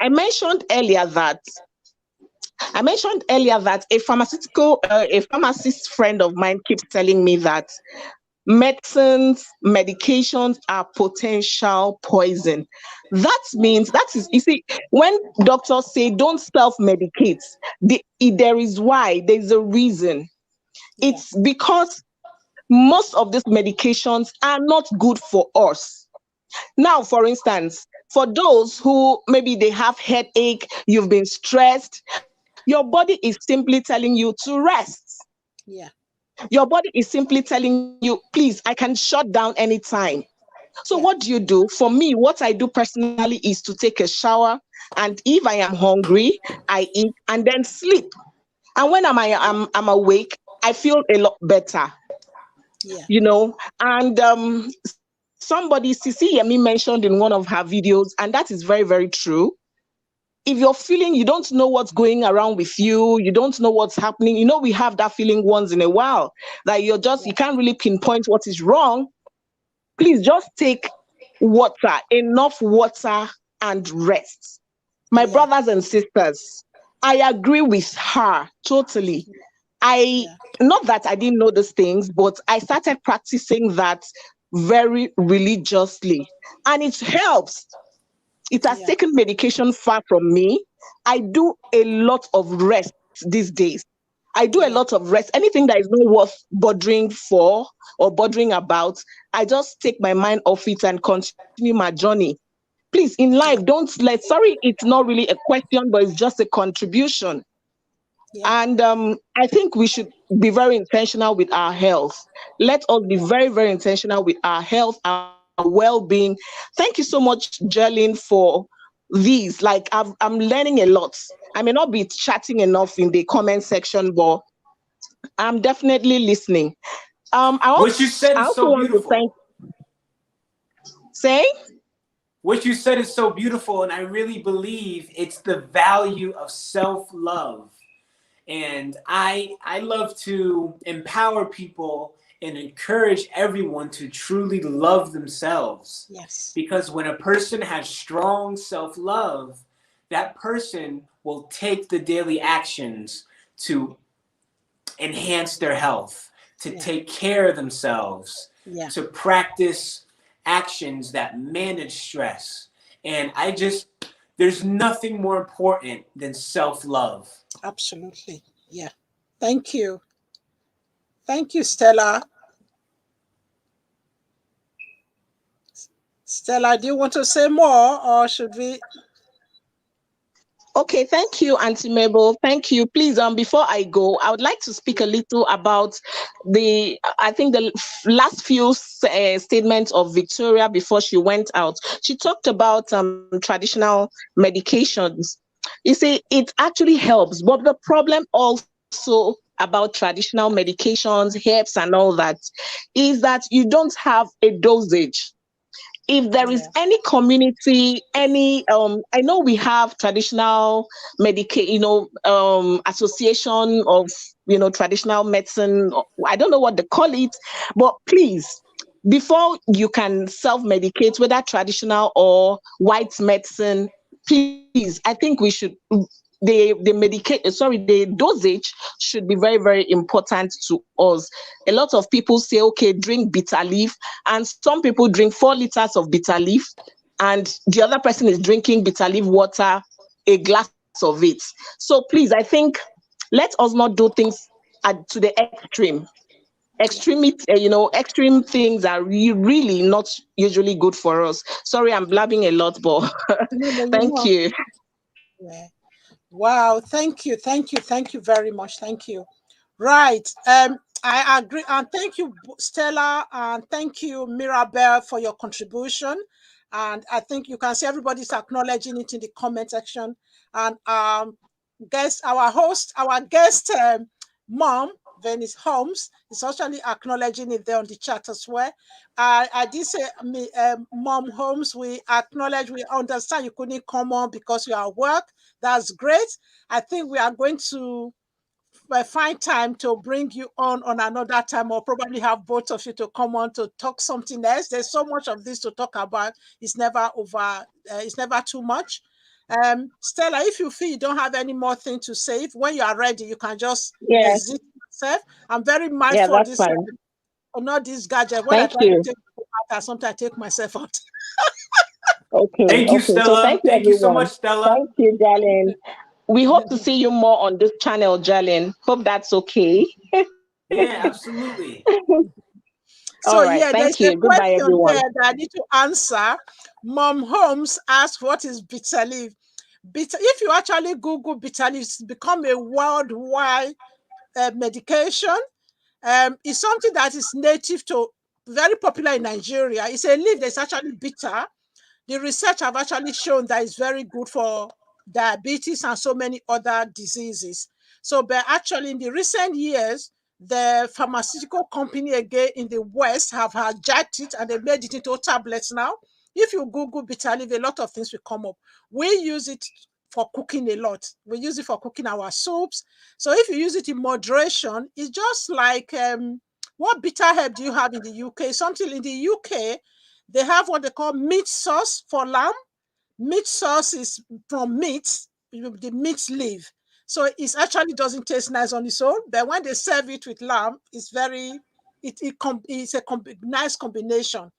I mentioned earlier that a pharmacist friend of mine keeps telling me that medications are potential poison. You see, when doctors say don't self-medicate, there is why, there's a reason. It's because most of these medications are not good for us. Now, for instance, for those who maybe they have headache, you've been stressed, your body is simply telling you to rest. Your body is simply telling you, please, I can shut down anytime. So what do you do? For me, what I do personally is to take a shower, and if I am hungry, I eat and then sleep. And when I'm awake, I feel a lot better. And somebody, Cici Yemi, mentioned in one of her videos, and that is very, very true. If you're feeling you don't know what's going around with you, you don't know what's happening, we have that feeling once in a while that you can't really pinpoint what is wrong. Please just take water, enough water, and rest. My brothers and sisters, I agree with her totally. Not that I didn't know these things, but I started practicing that very religiously, and it helps. It has taken medication far from me. I do a lot of rest these days. I do a lot of rest. Anything that is not worth bothering for or bothering about, I just take my mind off it and continue my journey. Please, in life, sorry, it's not really a question, but it's just a contribution. And I think we should be very intentional with our health. Let us be very, very intentional with our health, our well-being. Thank you so much, Jalen, for these. Like, I'm learning a lot. I may not be chatting enough in the comment section, but I'm definitely listening. What you said is so beautiful. What you said is so beautiful, and I really believe it's the value of self-love. And I love to empower people and encourage everyone to truly love themselves. Yes. Because when a person has strong self-love, that person will take the daily actions to enhance their health, to take care of themselves, to practice actions that manage stress. And there's nothing more important than self-love. Absolutely. Yeah. Thank you. Thank you, Stella. Stella, do you want to say more, or should we? Okay, thank you, Auntie Mabel. Thank you. Please, before I go, I would like to speak a little about I think the last few statements of Victoria before she went out. She talked about traditional medications. You see, it actually helps, but the problem also about traditional medications, herbs, and all that is that you don't have a dosage. If there is any community, any I know we have traditional association of traditional medicine. I don't know what they call it, but please, before you can self-medicate, whether traditional or white medicine, please, I think we should the dosage should be very, very important to us. A lot of people say, okay, drink bitter leaf, and some people drink 4 liters of bitter leaf, and the other person is drinking bitter leaf water, a glass of it. So please, I think let us not do things to the extreme. Extreme things are really not usually good for us. Sorry, I'm blabbing a lot, but thank you. Yeah. Wow, thank you very much. Thank you. Right. I agree, and thank you, Stella, and thank you, Mirabel, for your contribution. And I think you can see everybody's acknowledging it in the comment section. And our guest, mom, Venice Holmes, is actually acknowledging it there on the chat as well. I did say, Mom Holmes, we acknowledge, we understand you couldn't come on because you are at work. That's great. I think we are going to find time to bring you on another time, or probably have both of you to come on to talk something else. There's so much of this to talk about. It's never over. It's never too much. Stella, if you feel you don't have any more thing to say, when you are ready, you can just exit yourself. I'm very mindful of this. Not this gadget. When I try to take out, sometimes I take myself out. Okay. Thank you, Stella. So thank you so much, Stella. Thank you, Jalen. We hope to see you more on this channel, Jalen. Hope that's okay. Yeah, absolutely. So all right, yeah, thank there's you. a Goodbye, question everyone. there that I need to answer. Mom Holmes asked, what is bitter leaf? If you actually Google bitter leaf, it's become a worldwide medication. It's something that is native to, very popular in Nigeria. It's a leaf that's actually bitter. The research have actually shown that it's very good for diabetes and so many other diseases. So, but actually in the recent years, the pharmaceutical company again in the West have hijacked it, and they made it into tablets now. If you Google bitter leaf, a lot of things will come up. We use it for cooking a lot. We use it for cooking our soups. So if you use it in moderation, it's just like, what bitter herb do you have in the UK? Something in the UK, they have what they call meat sauce for lamb. Meat sauce is from meat, the meat leaf. So it actually doesn't taste nice on its own, but when they serve it with lamb, it's it's a nice combination.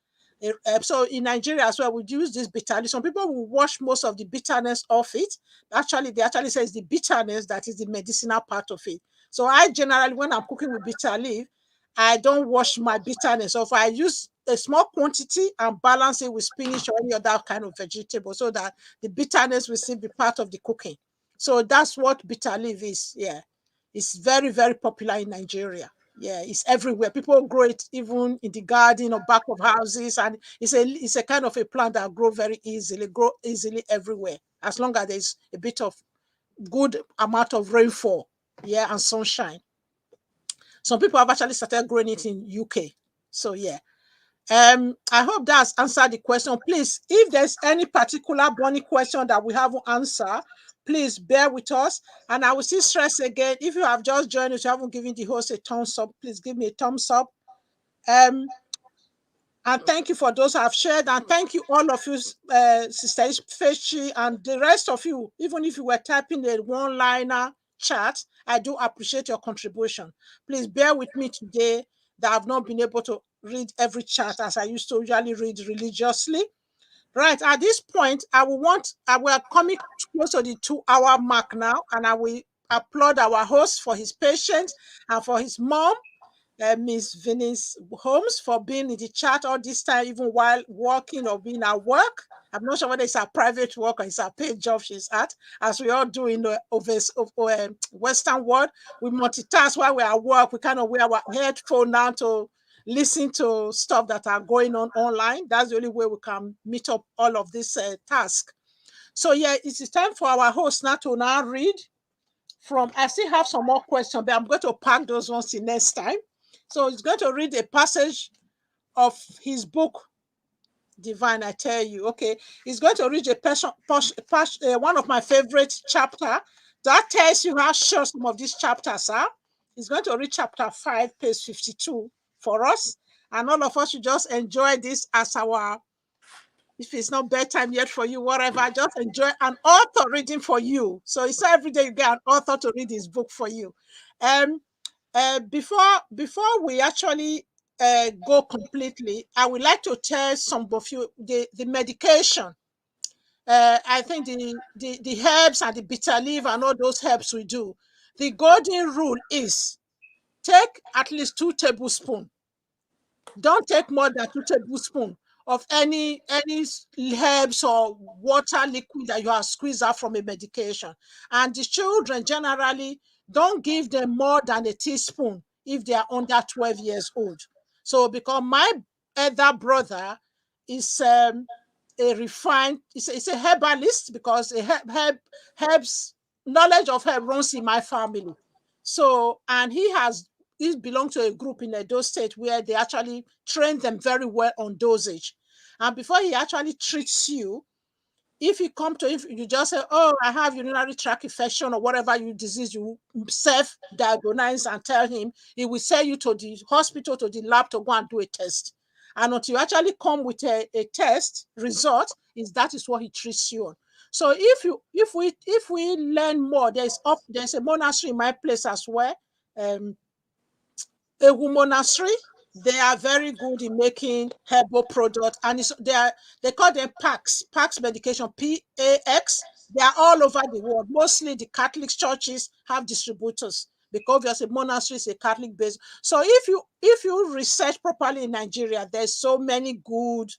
So in Nigeria as well, we use this bitter leaf. Some people will wash most of the bitterness off it. Actually, they actually say it's the bitterness that is the medicinal part of it. So I generally, when I'm cooking with bitter leaf, I don't wash my bitterness off. I use a small quantity and balance it with spinach or any other kind of vegetable, so that the bitterness will still be part of the cooking. So that's what bitter leaf is. Yeah, it's very, very popular in Nigeria. Yeah, it's everywhere. People grow it even in the garden or back of houses, and it's a kind of a plant that grow easily everywhere, as long as there's a bit of good amount of rainfall, yeah, and sunshine. Some people have actually started growing it in UK. So yeah. I hope that's answered the question. Please, if there's any particular burning question that we haven't answered, please bear with us. And I will still stress again, if you have just joined us, you haven't given the host a thumbs up, please give me a thumbs up. And thank you for those who have shared. And thank you, all of you, Sister Feshi, and the rest of you. Even if you were typing a one-liner chat, I do appreciate your contribution. Please bear with me today that I've not been able to read every chat as I used to usually read religiously. Right, at this point, we are coming close to the 2-hour mark now, and I will applaud our host for his patience and for his mom, Miss Venice Holmes, for being in the chat all this time, even while working or being at work. I'm not sure whether it's a private work or it's a paid job she's at, as we all do in the Western world. We multitask while we're at work. We kind of wear our headphone now to listen to stuff that are going on online. That's the only way we can meet up all of this task. So yeah, it is time for our host now to read from, I still have some more questions, but I'm going to pack those ones the next time. So he's going to read a passage of his book, Divine, I tell you. Okay, he's going to read one of my favorite chapter. That tells you how short some of these chapters are. He's going to read chapter 5, page 52 for us. And all of us should just enjoy this as our, if it's not bedtime yet for you, whatever, just enjoy an author reading for you. So it's not every day you get an author to read his book for you. Before we actually go completely, I would like to tell some of you the medication. I think the herbs and the bitter leaf and all those herbs we do. The golden rule is take at least 2 tablespoons. Don't take more than 2 tablespoons of any herbs or water liquid that you have squeezed out from a medication. And the children generally, don't give them more than a teaspoon if they are under 12 years old. So because my elder brother is a refined, it's a herbalist, because herbs, knowledge of herb runs in my family. So, and he belongs to a group in Edo State where they actually train them very well on dosage. And before he actually treats you, if you come to him, you just say, oh, I have urinary tract infection or whatever disease you self-diagnose, and tell him, he will send you to the hospital, to the lab, to go and do a test. And until you actually come with a test result, that is what he treats you on. So if we learn more, there's a monastery in my place as well, a monastery. They are very good in making herbal products, and they call them PAX medication, PAX. They are all over the world. Mostly the Catholic churches have distributors, because obviously monastery is a Catholic base. So if you research properly in Nigeria, there's so many good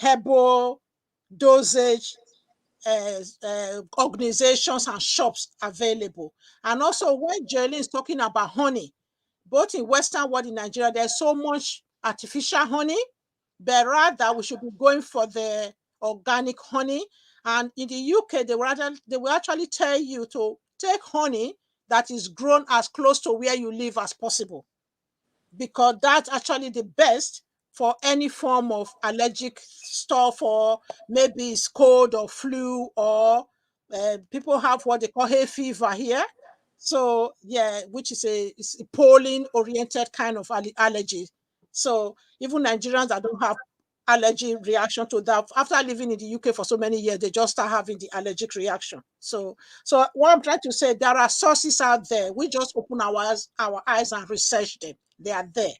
herbal dosage organizations and shops available. And also when Jalen is talking about honey, both in Western world, in Nigeria, there's so much artificial honey, but rather we should be going for the organic honey. And in the UK, they will actually tell you to take honey that is grown as close to where you live as possible, because that's actually the best for any form of allergic stuff, or maybe it's cold or flu, or people have what they call hay fever here. So yeah, which is a pollen-oriented kind of allergy. So even Nigerians that don't have allergy reaction to that, after living in the UK for so many years, they just start having the allergic reaction. So what I'm trying to say, there are sources out there. We just open our eyes and research them. They are there.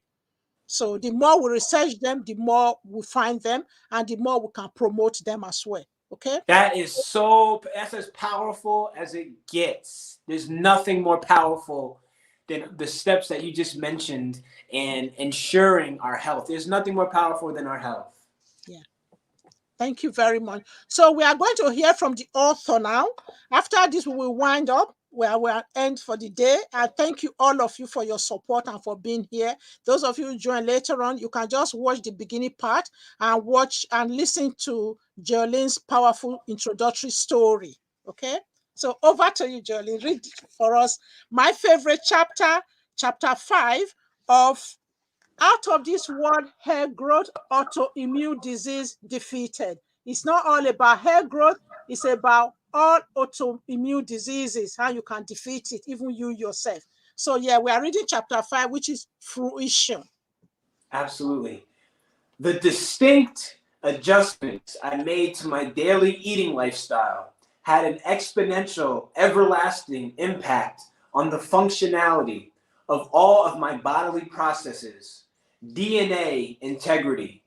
So the more we research them, the more we find them, and the more we can promote them as well. Okay? That's as powerful as it gets. There's nothing more powerful than the steps that you just mentioned and ensuring our health. There's nothing more powerful than our health. Yeah. Thank you very much. So we are going to hear from the author now. After this, we will wind up where we'll end for the day. I thank you, all of you, for your support and for being here. Those of you who join later on, you can just watch the beginning part and watch and listen to Jolene's powerful introductory story. Okay? So over to you, Jolene. Read for us my favorite chapter, chapter 5 of Out of This World Hair Growth, Autoimmune Disease Defeated. It's not all about hair growth. It's about all autoimmune diseases, how you can defeat it, even you yourself. So yeah, we are reading chapter 5, which is fruition. Absolutely. The distinct adjustments I made to my daily eating lifestyle had an exponential, everlasting impact on the functionality of all of my bodily processes, DNA integrity,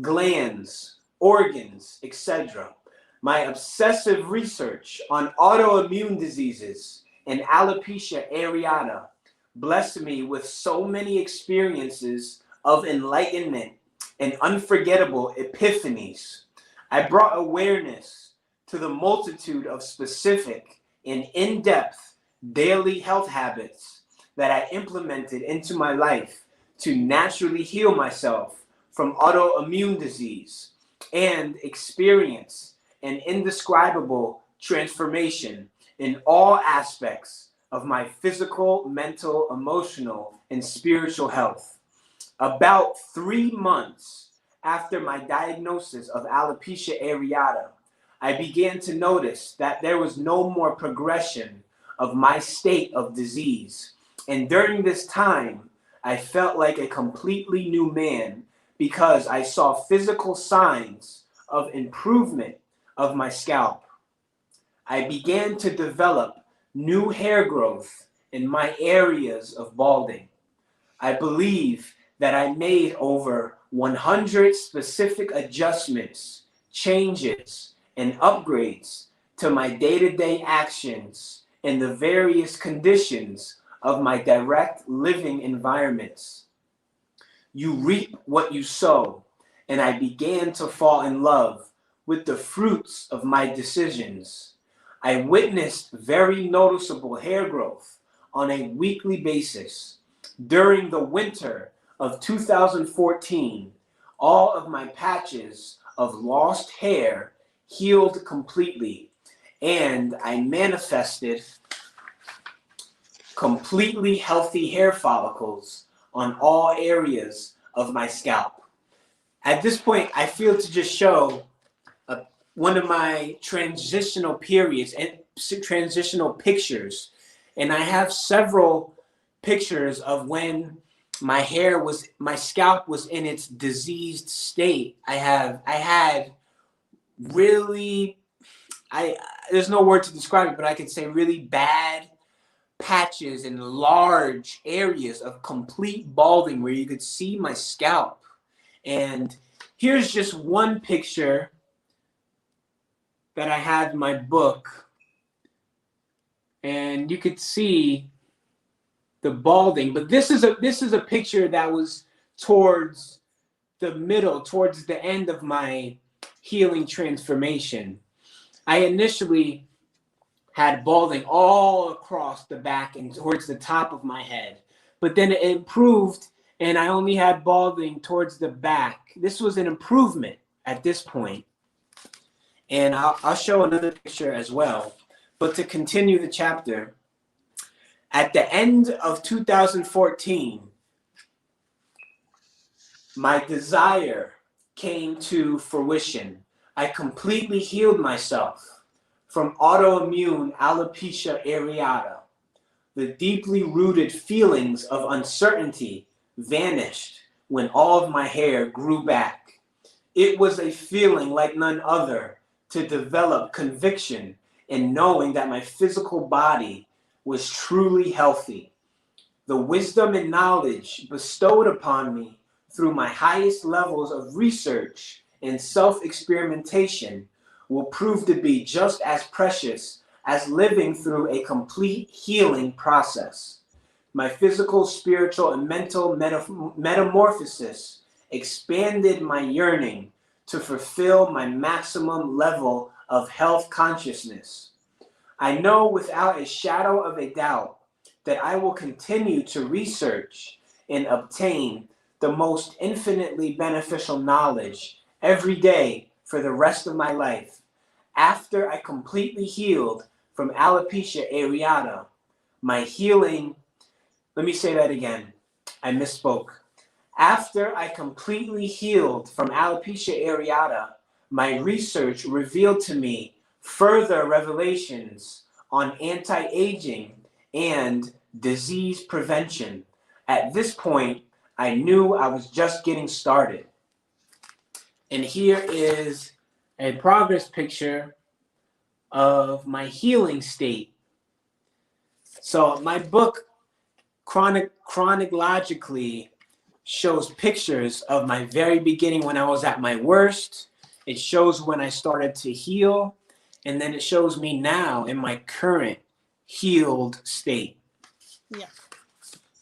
glands, organs, etc. My obsessive research on autoimmune diseases and alopecia areata blessed me with so many experiences of enlightenment and unforgettable epiphanies. I brought awareness to the multitude of specific and in-depth daily health habits that I implemented into my life to naturally heal myself from autoimmune disease and experience an indescribable transformation in all aspects of my physical, mental, emotional, and spiritual health. About 3 months after my diagnosis of alopecia areata, I began to notice that there was no more progression of my state of disease. And during this time, I felt like a completely new man because I saw physical signs of improvement of my scalp. I began to develop new hair growth in my areas of balding. I believe that I made over 100 specific adjustments, changes, and upgrades to my day-to-day actions in the various conditions of my direct living environments. You reap what you sow, and I began to fall in love with the fruits of my decisions. I witnessed very noticeable hair growth on a weekly basis. During the winter of 2014, all of my patches of lost hair healed completely, and I manifested completely healthy hair follicles on all areas of my scalp. At this point, I feel to just show one of my transitional periods and transitional pictures. And I have several pictures of when my scalp was in its diseased state. I had really, there's no word to describe it, but I could say really bad patches in large areas of complete balding where you could see my scalp. And here's just one picture that I had in my book, and you could see the balding. But this is a picture that was towards the middle, towards the end of my healing transformation. I initially had balding all across the back and towards the top of my head, but then it improved, and I only had balding towards the back. This was an improvement at this point. And I'll show another picture as well. But to continue the chapter, at the end of 2014, my desire came to fruition. I completely healed myself from autoimmune alopecia areata. The deeply rooted feelings of uncertainty vanished when all of my hair grew back. It was a feeling like none other to develop conviction in knowing that my physical body was truly healthy. The wisdom and knowledge bestowed upon me through my highest levels of research and self-experimentation will prove to be just as precious as living through a complete healing process. My physical, spiritual, and mental metamorphosis expanded my yearning to fulfill my maximum level of health consciousness. I know without a shadow of a doubt that I will continue to research and obtain the most infinitely beneficial knowledge every day for the rest of my life. After I completely healed from alopecia areata, my healing, let me say that again, I misspoke. After I completely healed from alopecia areata, my research revealed to me further revelations on anti-aging and disease prevention. At this point, I knew I was just getting started. And here is a progress picture of my healing state. So my book chronologically shows pictures of my very beginning when I was at my worst. It shows when I started to heal, and then it shows me now in my current healed state. Yeah.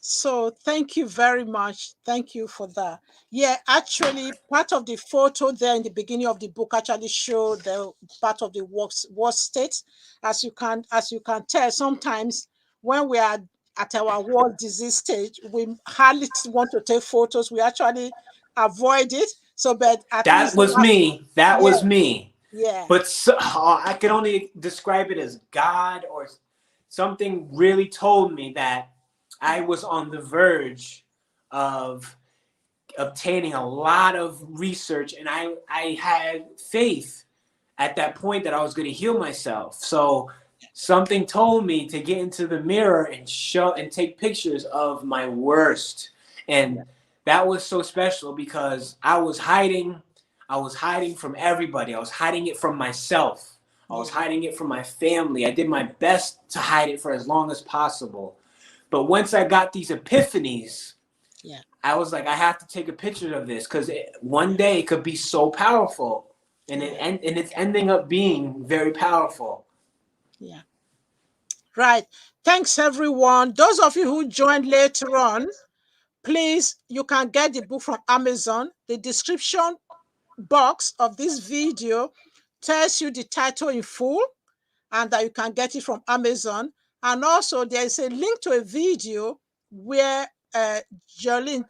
So thank you very much. Thank you for that. Yeah, actually, part of the photo there in the beginning of the book actually show the part of the worst state. As you can tell, sometimes when we are at our worst disease stage, we hardly want to take photos. We actually avoid it. So, but at That least was me. That yeah, was me. yeah, But I can only describe it as God or something really told me that I was on the verge of obtaining a lot of research, and I had faith at that point that I was going to heal myself. So something told me to get into the mirror and show and take pictures of my worst. And that was so special because I was hiding from everybody. I was hiding it from myself. I was hiding it from my family. I did my best to hide it for as long as possible. But once I got these epiphanies, I was like, I have to take a picture of this because one day it could be so powerful. And it's ending up being very powerful. yeah. Right. Thanks, everyone. Those of you who joined later on, please, you can get the book from Amazon. The description box of this video tells you the title in full and that you can get it from Amazon. And also there is a link to a video where Jolene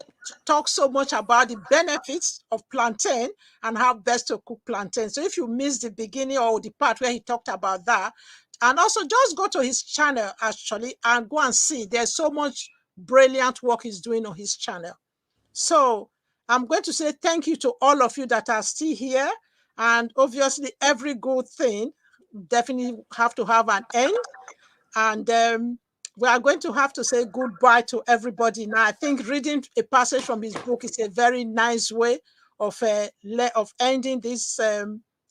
talks so much about the benefits of plantain and how best to cook plantain. So if you missed the beginning or the part where he talked about that, and also just go to his channel actually and go and see. There's so much brilliant work he's doing on his channel. So I'm going to say thank you to all of you that are still here. And obviously every good thing definitely have to have an end. And we are going to have to say goodbye to everybody now. I think reading a passage from his book is a very nice way of ending this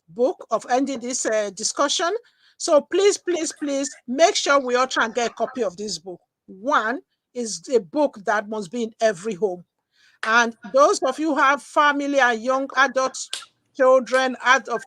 book, of ending this discussion. So please, please, please make sure we all try and get a copy of this book. One is a book that must be in every home. And those of you who have family and young adult children,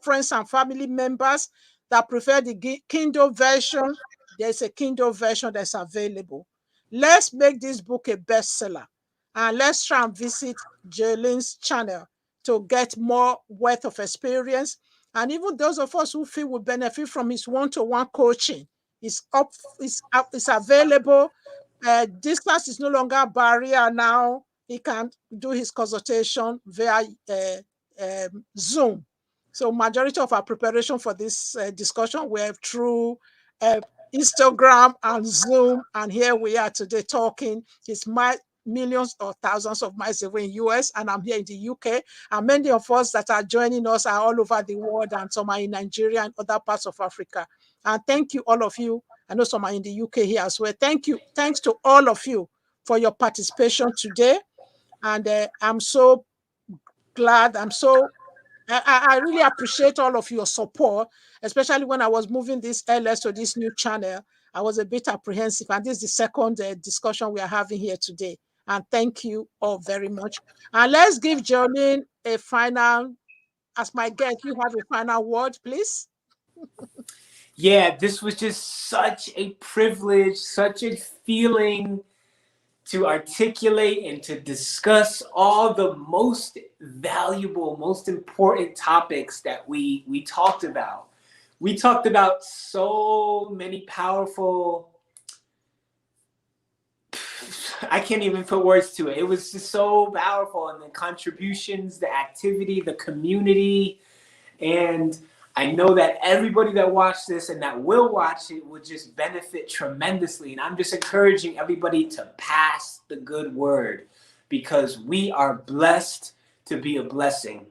friends and family members that prefer the Kindle version, there's a Kindle version that's available. Let's make this book a bestseller. And let's try and visit Jalen's channel to get more worth of experience. And even those of us who feel we benefit from his one-to-one coaching is available. Distance is no longer a barrier now. He can do his consultation via Zoom. So majority of our preparation for this discussion were through Instagram and Zoom, and here we are today talking. It's millions or thousands of miles away in US, and I'm here in the UK. And many of us that are joining us are all over the world, and some are in Nigeria and other parts of Africa. And thank you, all of you. I know some are in the UK here as well. Thank you. Thanks to all of you for your participation today. And I'm so glad. I really appreciate all of your support, especially when I was moving this LS to this new channel. I was a bit apprehensive, and this is the second discussion we are having here today. And thank you all very much. And let's give Jolene a final, as my guest, you have a final word, please. Yeah, this was just such a privilege, such a feeling to articulate and to discuss all the most valuable, most important topics that we talked about. We talked about so many powerful, I can't even put words to it. It was just so powerful, and the contributions, the activity, the community, and I know that everybody that watched this and that will watch it will just benefit tremendously. And I'm just encouraging everybody to pass the good word, because we are blessed to be a blessing.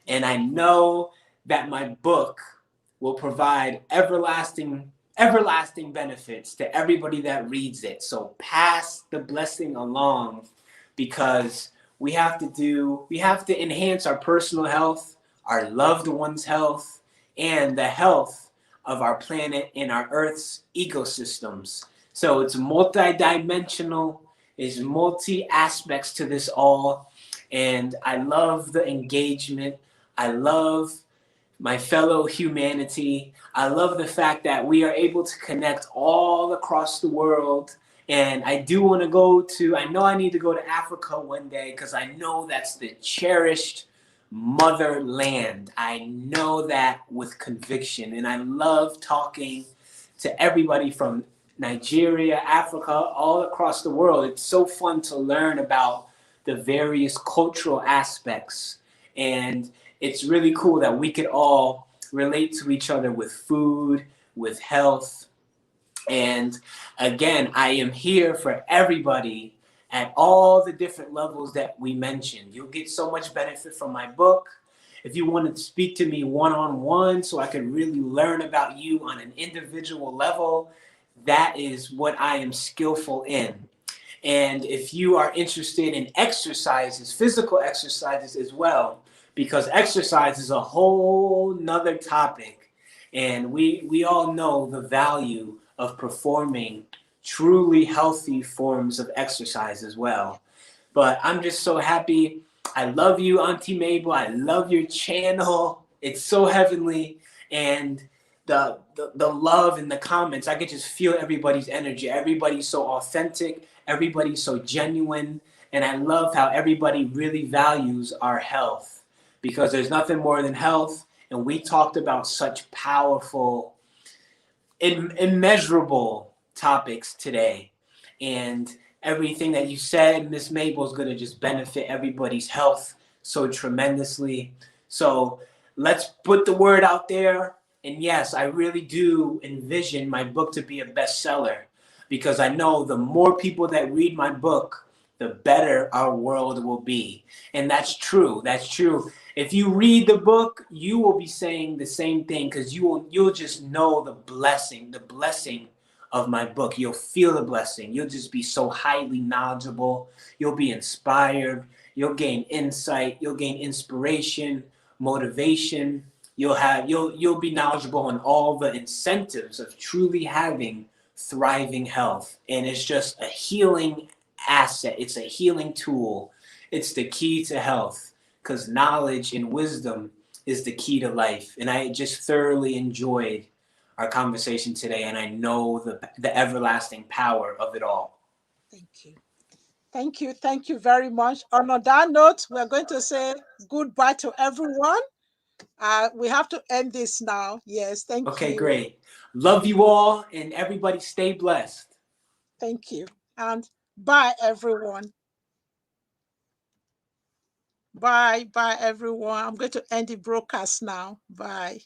And I know that my book will provide everlasting benefits to everybody that reads it. So pass the blessing along because we have to enhance our personal health, our loved ones' health, and the health of our planet and our Earth's ecosystems. So it's multi-dimensional, there's multi aspects to this all, and I love the engagement. I love my fellow humanity. I love the fact that we are able to connect all across the world. And I do want to I know I need to go to Africa one day because I know that's the cherished motherland. I know that with conviction. And I love talking to everybody from Nigeria, Africa, all across the world. It's so fun to learn about the various cultural aspects. And it's really cool that we could all relate to each other with food, with health. And again, I am here for everybody at all the different levels that we mentioned. You'll get so much benefit from my book. If you want to speak to me one-on-one so I can really learn about you on an individual level, that is what I am skillful in. And if you are interested in exercises, physical exercises as well, because exercise is a whole nother topic. And we all know the value of performing truly healthy forms of exercise as well. But I'm just so happy. I love you, Auntie Mabel. I love your channel. It's so heavenly. And the love in the comments, I could just feel everybody's energy. Everybody's so authentic. Everybody's so genuine. And I love how everybody really values our health, because there's nothing more than health. And we talked about such powerful, immeasurable topics today. And everything that you said, Miss Mabel, is going to just benefit everybody's health so tremendously. So let's put the word out there. And yes, I really do envision my book to be a bestseller, because I know the more people that read my book, the better our world will be. And that's true. That's true. If you read the book, you will be saying the same thing, because you'll just know the blessing of my book. You'll feel the blessing. You'll just be so highly knowledgeable. You'll be inspired. You'll gain insight. You'll gain inspiration, motivation. You'll be knowledgeable on all the incentives of truly having thriving health. And it's just a healing asset. It's a healing tool. It's the key to health, because knowledge and wisdom is the key to life. And I just thoroughly enjoyed our conversation today, and I know the everlasting power of it all. Thank you. Thank you. Thank you very much. On that note, we're going to say goodbye to everyone. We have to end this now. Yes, thank you. Okay, great. Love you all, and everybody stay blessed. Thank you. And bye, everyone. Bye, everyone. I'm going to end the broadcast now. Bye.